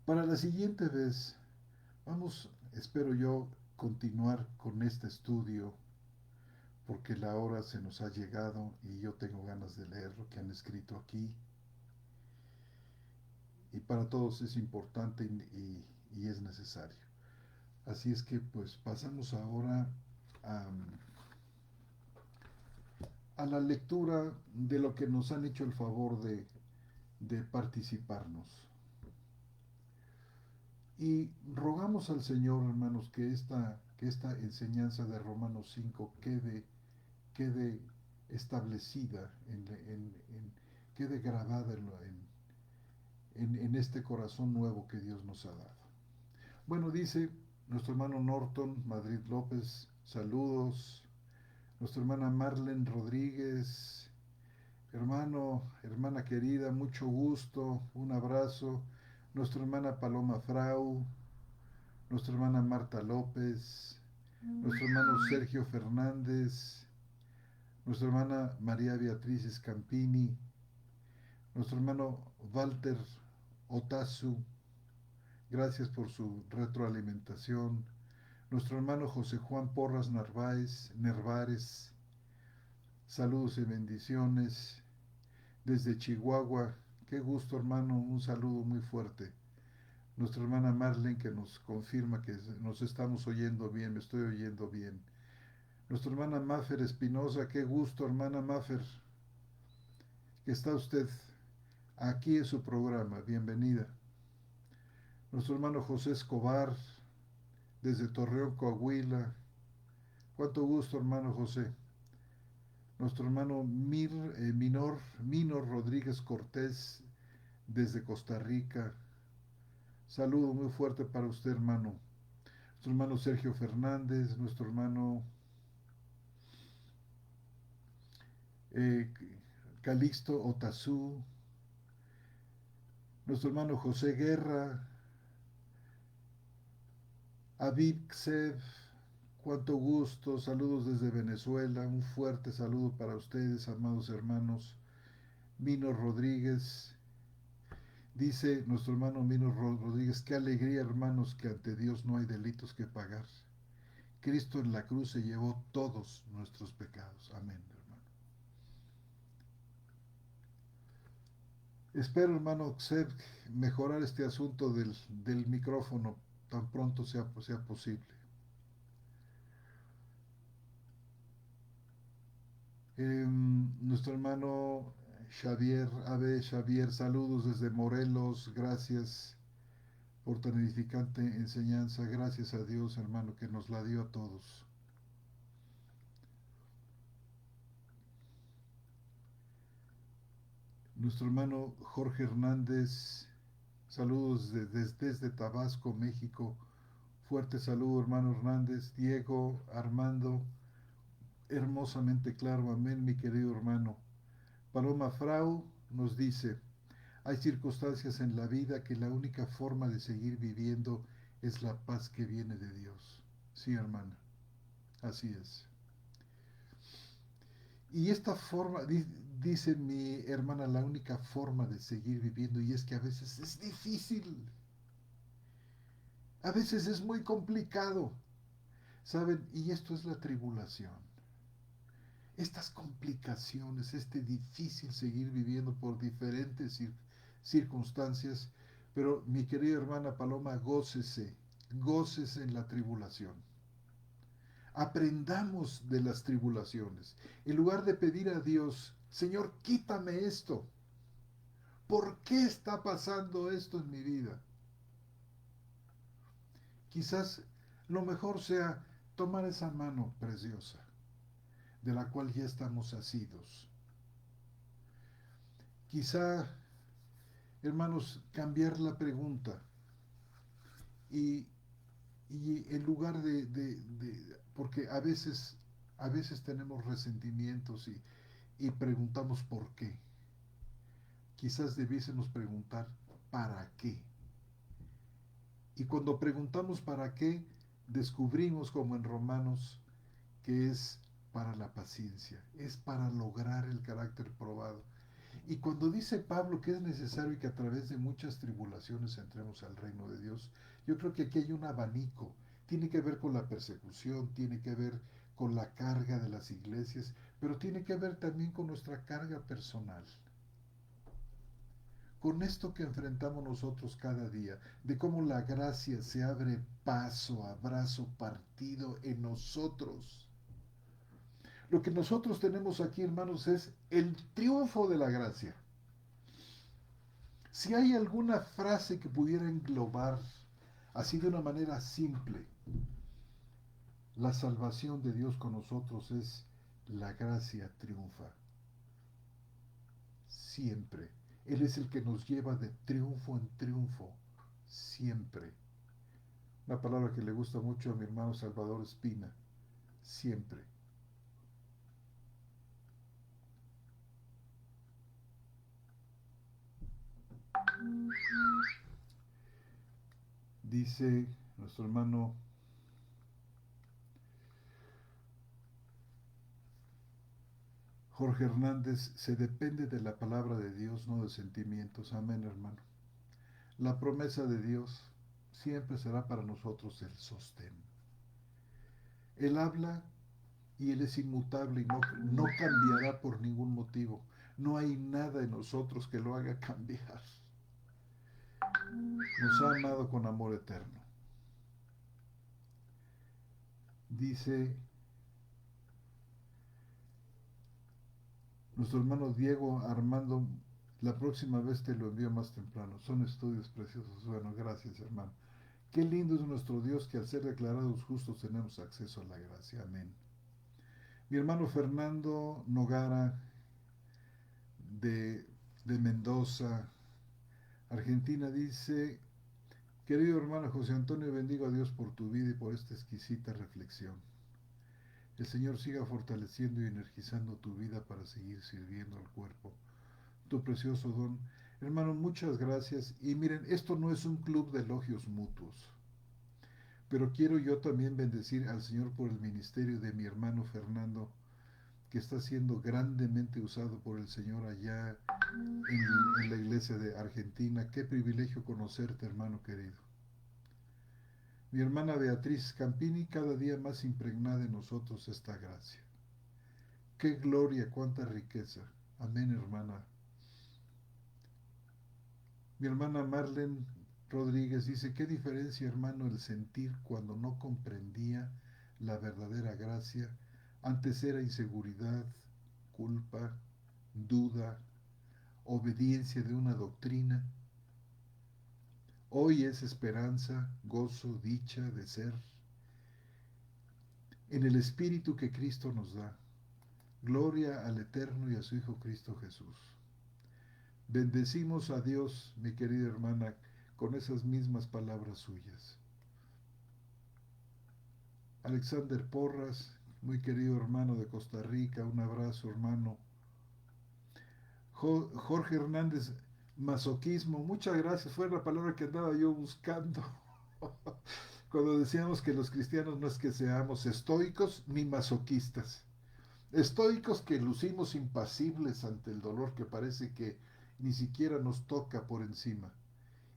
Para la siguiente vez, vamos, espero yo, continuar con este estudio, porque la hora se nos ha llegado y yo tengo ganas de leer lo que han escrito aquí. Y para todos es importante y es necesario. Así es que pues pasamos ahora a la lectura de lo que nos han hecho el favor de participarnos. Y rogamos al Señor, hermanos, que esta enseñanza de Romanos 5 quede establecida, quede grabada en este corazón nuevo que Dios nos ha dado. Bueno, dice nuestro hermano Norton Madrid López, saludos. Nuestra hermana Marlene Rodríguez, hermana querida, mucho gusto, un abrazo. Nuestra hermana Paloma Frau, nuestra hermana Marta López, nuestro hermano Sergio Fernández, nuestra hermana María Beatriz Scampini, nuestro hermano Walter Otazu, gracias por su retroalimentación, nuestro hermano José Juan Porras Nervares, saludos y bendiciones desde Chihuahua, qué gusto hermano, un saludo muy fuerte. Nuestra hermana Marlene que nos confirma que nos estamos oyendo bien, me estoy oyendo bien. Nuestra hermana Mafer Espinosa, qué gusto hermana Mafer, que está usted aquí en su programa, bienvenida. Nuestro hermano José Escobar, desde Torreón, Coahuila. Cuánto gusto, hermano José. Nuestro hermano Minor Rodríguez Cortés, desde Costa Rica. Saludo muy fuerte para usted, hermano. Nuestro hermano Sergio Fernández, nuestro hermano eh, Calixto Otazú, nuestro hermano José Guerra, Aviv Ksev, cuánto gusto, saludos desde Venezuela, un fuerte saludo para ustedes, amados hermanos. Mino Rodríguez, dice nuestro hermano Mino Rodríguez, qué alegría, hermanos, que ante Dios no hay delitos que pagar. Cristo en la cruz se llevó todos nuestros pecados. Amén, hermano. Espero, hermano Xeb, mejorar este asunto del micrófono tan pronto sea posible. Nuestro hermano Xavier, Ave Xavier, saludos desde Morelos, gracias por tan edificante enseñanza, gracias a Dios, hermano, que nos la dio a todos. Nuestro hermano Jorge Hernández, saludos desde Tabasco, México. Fuerte saludo, hermano Hernández. Diego, Armando, hermosamente claro, amén, mi querido hermano. Paloma Frau nos dice, hay circunstancias en la vida que la única forma de seguir viviendo es la paz que viene de Dios. Sí, hermana, así es. Y esta forma, dice mi hermana, la única forma de seguir viviendo, y es que a veces es difícil, a veces es muy complicado, ¿saben? Y esto es la tribulación. Estas complicaciones, este difícil seguir viviendo por diferentes circunstancias, pero mi querida hermana Paloma, gócese, gócese en la tribulación. Aprendamos de las tribulaciones. En lugar de pedir a Dios, Señor, quítame esto. ¿Por qué está pasando esto en mi vida? Quizás lo mejor sea tomar esa mano preciosa, de la cual ya estamos asidos. Quizá, hermanos, cambiar la pregunta y, y en lugar porque a veces tenemos resentimientos y preguntamos por qué. Quizás debiésemos preguntar para qué. Y cuando preguntamos para qué, descubrimos como en Romanos que es para la paciencia, es para lograr el carácter probado. Y cuando dice Pablo que es necesario que a través de muchas tribulaciones entremos al reino de Dios, yo creo que aquí hay un abanico. Tiene que ver con la persecución, tiene que ver con la carga de las iglesias, pero tiene que ver también con nuestra carga personal. Con esto que enfrentamos nosotros cada día, de cómo la gracia se abre paso a brazo partido en nosotros. Lo que nosotros tenemos aquí, hermanos, es el triunfo de la gracia. Si hay alguna frase que pudiera englobar, así de una manera simple, la salvación de Dios con nosotros es la gracia triunfa. Siempre. Él es el que nos lleva de triunfo en triunfo. Siempre. Una palabra que le gusta mucho a mi hermano Salvador Espina. Siempre. Dice nuestro hermano Jorge Hernández, se depende de la palabra de Dios, no de sentimientos. Amén, hermano. La promesa de Dios siempre será para nosotros el sostén. Él habla y Él es inmutable y no cambiará por ningún motivo. No hay nada en nosotros que lo haga cambiar. Nos ha amado con amor eterno. Dice nuestro hermano Diego Armando La próxima vez te lo envío más temprano. Son estudios preciosos. Bueno, gracias, hermano. Qué lindo es nuestro Dios que al ser declarados justos tenemos acceso a la gracia. Amén. Mi hermano Fernando Nogara de, de Mendoza, Argentina, dice, querido hermano José Antonio, bendigo a Dios por tu vida y por esta exquisita reflexión. El Señor siga fortaleciendo y energizando tu vida para seguir sirviendo al cuerpo. Tu precioso don. Hermano, muchas gracias. Y miren, esto no es un club de elogios mutuos, pero quiero yo también bendecir al Señor por el ministerio de mi hermano Fernando, que está siendo grandemente usado por el Señor allá en la iglesia de Argentina. Qué privilegio conocerte, hermano querido. Mi hermana Beatriz Campini, cada día más impregnada en nosotros esta gracia. Qué gloria, cuánta riqueza. Amén, hermana. Mi hermana Marlene Rodríguez dice, qué diferencia, hermano, el sentir cuando no comprendía la verdadera gracia. Antes era inseguridad, culpa, duda, obediencia de una doctrina. Hoy es esperanza, gozo, dicha de ser en el Espíritu que Cristo nos da. Gloria al Eterno y a su Hijo Cristo Jesús. Bendecimos a Dios, mi querida hermana, con esas mismas palabras suyas. Alexander Porras, muy querido hermano de Costa Rica, un abrazo, hermano. Jorge Hernández, masoquismo, muchas gracias, fue la palabra que andaba yo buscando. Cuando decíamos que los cristianos no es que seamos estoicos ni masoquistas. Estoicos que lucimos impasibles ante el dolor que parece que ni siquiera nos toca por encima.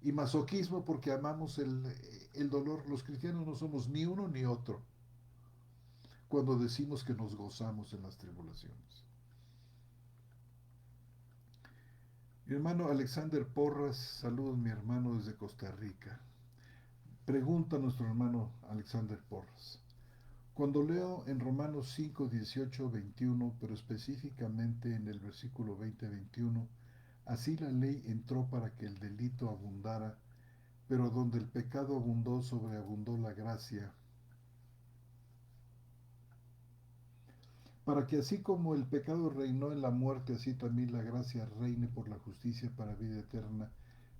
Y masoquismo porque amamos el dolor. Los cristianos no somos ni uno ni otro cuando decimos que nos gozamos en las tribulaciones. Mi hermano Alexander Porras, saludos mi hermano desde Costa Rica. Pregunta nuestro hermano Alexander Porras. Cuando leo en Romanos 5, 18, 21, pero específicamente en el versículo 20-21, así la ley entró para que el delito abundara, pero donde el pecado abundó, sobreabundó la gracia, para que así como el pecado reinó en la muerte, así también la gracia reine por la justicia para vida eterna,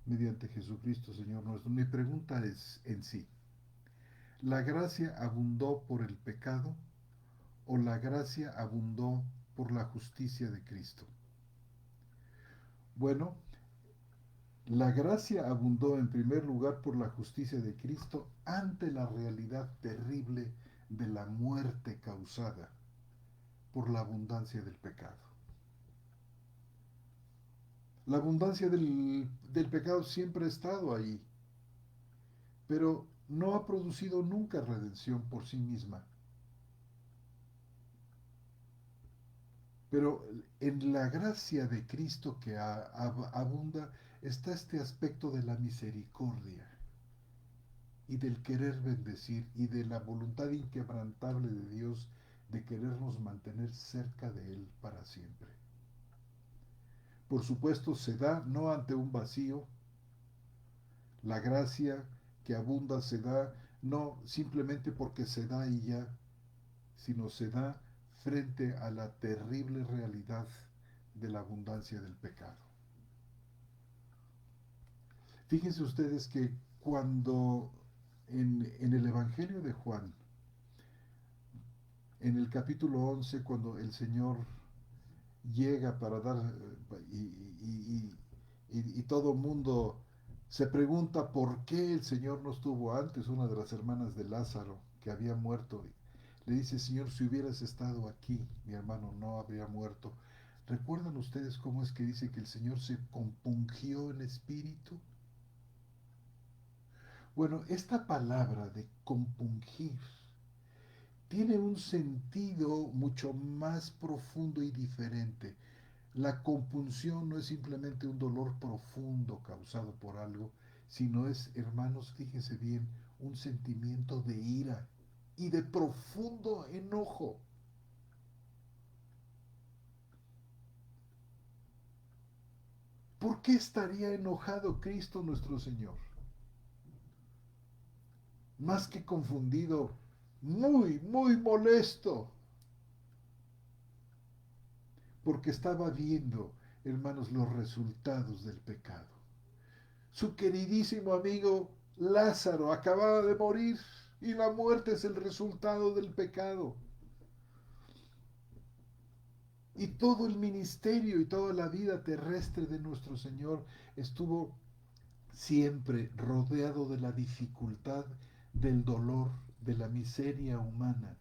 mediante Jesucristo, Señor nuestro. Mi pregunta es en sí, ¿la gracia abundó por el pecado o la gracia abundó por la justicia de Cristo? Bueno, la gracia abundó en primer lugar por la justicia de Cristo ante la realidad terrible de la muerte causada por la abundancia del pecado. La abundancia del pecado siempre ha estado ahí, pero no ha producido nunca redención por sí misma. Pero en la gracia de Cristo que abunda está este aspecto de la misericordia y del querer bendecir y de la voluntad inquebrantable de Dios de querernos mantener cerca de Él para siempre. Por supuesto, se da no ante un vacío, la gracia que abunda se da no simplemente porque se da y ya, sino se da frente a la terrible realidad de la abundancia del pecado. Fíjense ustedes que cuando en el Evangelio de Juan, en el capítulo 11, cuando el Señor llega para dar y todo mundo se pregunta por qué el Señor no estuvo antes. Una de las hermanas de Lázaro que había muerto le dice, Señor, si hubieras estado aquí, mi hermano no habría muerto. ¿Recuerdan ustedes cómo es que dice que el Señor se compungió en espíritu? Bueno, esta palabra de compungir tiene un sentido mucho más profundo y diferente. La compunción no es simplemente un dolor profundo causado por algo, sino es, hermanos, fíjense bien, un sentimiento de ira y de profundo enojo. ¿Por qué estaría enojado Cristo nuestro Señor? Más que confundido, muy, muy molesto, porque estaba viendo, hermanos, los resultados del pecado. Su queridísimo amigo Lázaro acababa de morir y la muerte es el resultado del pecado. Y todo el ministerio y toda la vida terrestre de nuestro Señor estuvo siempre rodeado de la dificultad, del dolor, de la miseria humana.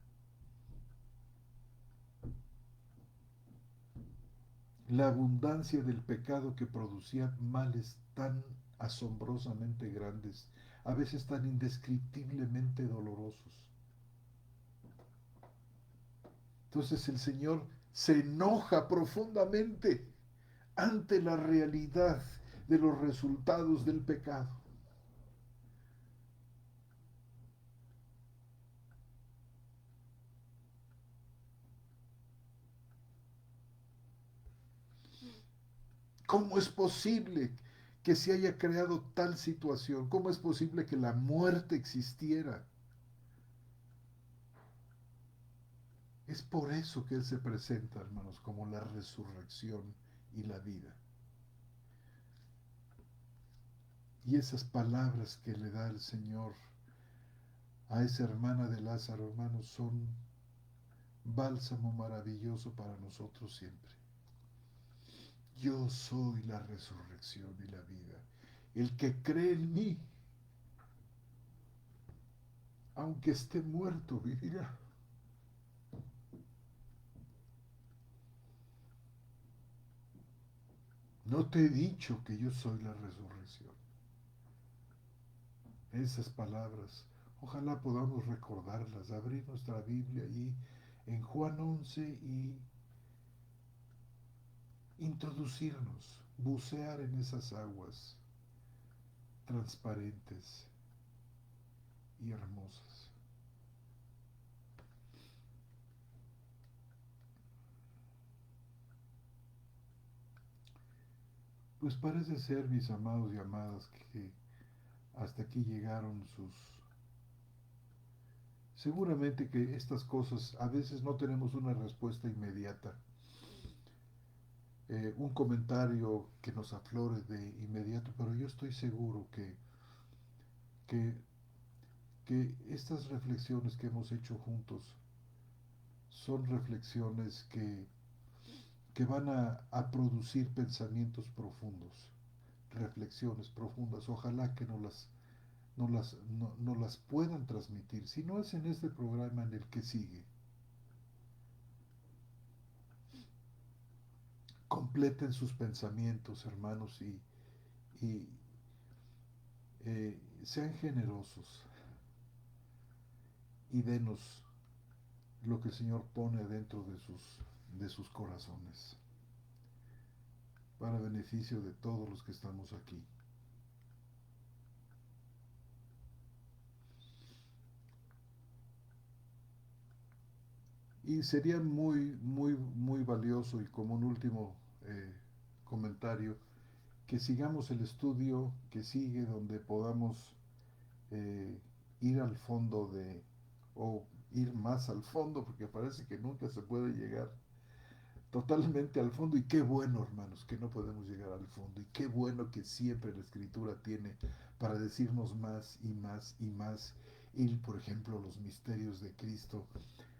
La abundancia del pecado que producía males tan asombrosamente grandes, a veces tan indescriptiblemente dolorosos. Entonces el Señor se enoja profundamente ante la realidad de los resultados del pecado. ¿Cómo es posible que se haya creado tal situación? ¿Cómo es posible que la muerte existiera? Es por eso que Él se presenta, hermanos, como la resurrección y la vida. Y esas palabras que le da el Señor a esa hermana de Lázaro, hermanos, son bálsamo maravilloso para nosotros siempre. Yo soy la resurrección y la vida. El que cree en mí, aunque esté muerto, vivirá. No te he dicho que yo soy la resurrección. Esas palabras, ojalá podamos recordarlas, abrir nuestra Biblia allí en Juan 11 y introducirnos, bucear en esas aguas transparentes y hermosas. Pues parece ser, mis amados y amadas, que hasta aquí llegaron sus... Seguramente que estas cosas a veces no tenemos una respuesta inmediata, un comentario que nos aflore de inmediato, pero yo estoy seguro que, que estas reflexiones que hemos hecho juntos son reflexiones que van a producir pensamientos profundos, reflexiones profundas. Ojalá que no las puedan transmitir. Si no es en este programa, en el que sigue. Completen sus pensamientos, hermanos, y sean generosos y denos lo que el Señor pone dentro de sus corazones, para beneficio de todos los que estamos aquí. Y sería muy, muy, muy valioso, y como un último comentario, que sigamos el estudio que sigue, donde podamos eh, ir al fondo o ir más al fondo, porque parece que nunca se puede llegar totalmente al fondo. Y qué bueno, hermanos, que no podemos llegar al fondo. Y qué bueno que siempre la Escritura tiene para decirnos más y más y más. Y, por ejemplo, los misterios de Cristo,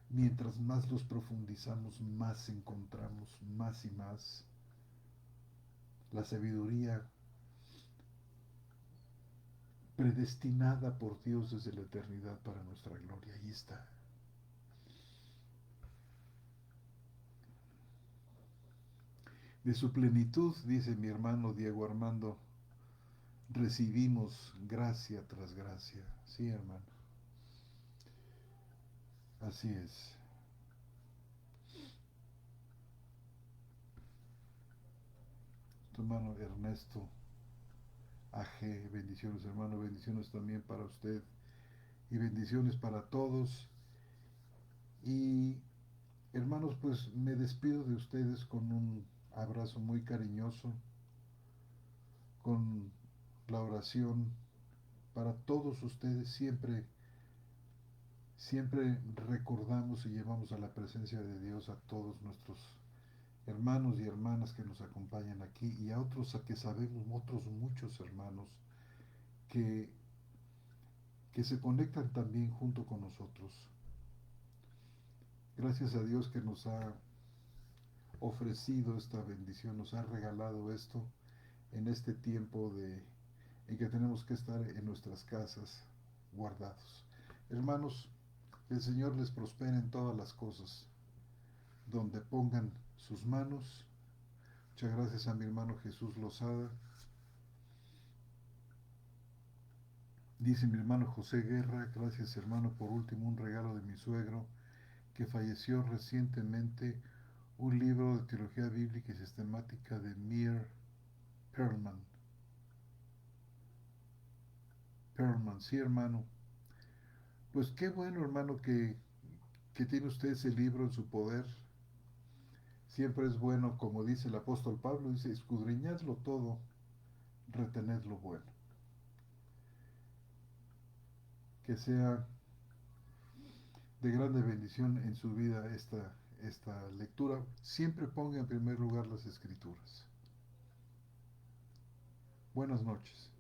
mientras más los profundizamos, más encontramos, más y más. La sabiduría predestinada por Dios desde la eternidad para nuestra gloria. Ahí está. De su plenitud, dice mi hermano Diego Armando, recibimos gracia tras gracia. Sí, hermano. Así es. Tu hermano Ernesto AG, bendiciones, hermano, bendiciones también para usted y bendiciones para todos. Y hermanos, pues me despido de ustedes con un abrazo muy cariñoso. con la oración para todos ustedes. Siempre, siempre recordamos y llevamos a la presencia de Dios a todos nuestros hermanos y hermanas que nos acompañan aquí y a otros a que sabemos, otros muchos hermanos que, que se conectan también junto con nosotros. Gracias a Dios que nos ha ofrecido esta bendición, nos ha regalado esto en este tiempo en que tenemos que estar en nuestras casas guardados. Hermanos, que el Señor les prospere en todas las cosas, donde pongan sus manos. Muchas gracias a mi hermano Jesús Lozada. Dice mi hermano José Guerra, gracias hermano, por último un regalo de mi suegro que falleció recientemente, un libro de teología bíblica y sistemática de Meir Perlman. Perlman, sí hermano. Pues qué bueno hermano que tiene usted ese libro en su poder. Siempre es bueno, como dice el apóstol Pablo, dice, escudriñadlo todo, retened lo bueno. Que sea de grande bendición en su vida esta lectura. Siempre ponga en primer lugar las escrituras. Buenas noches.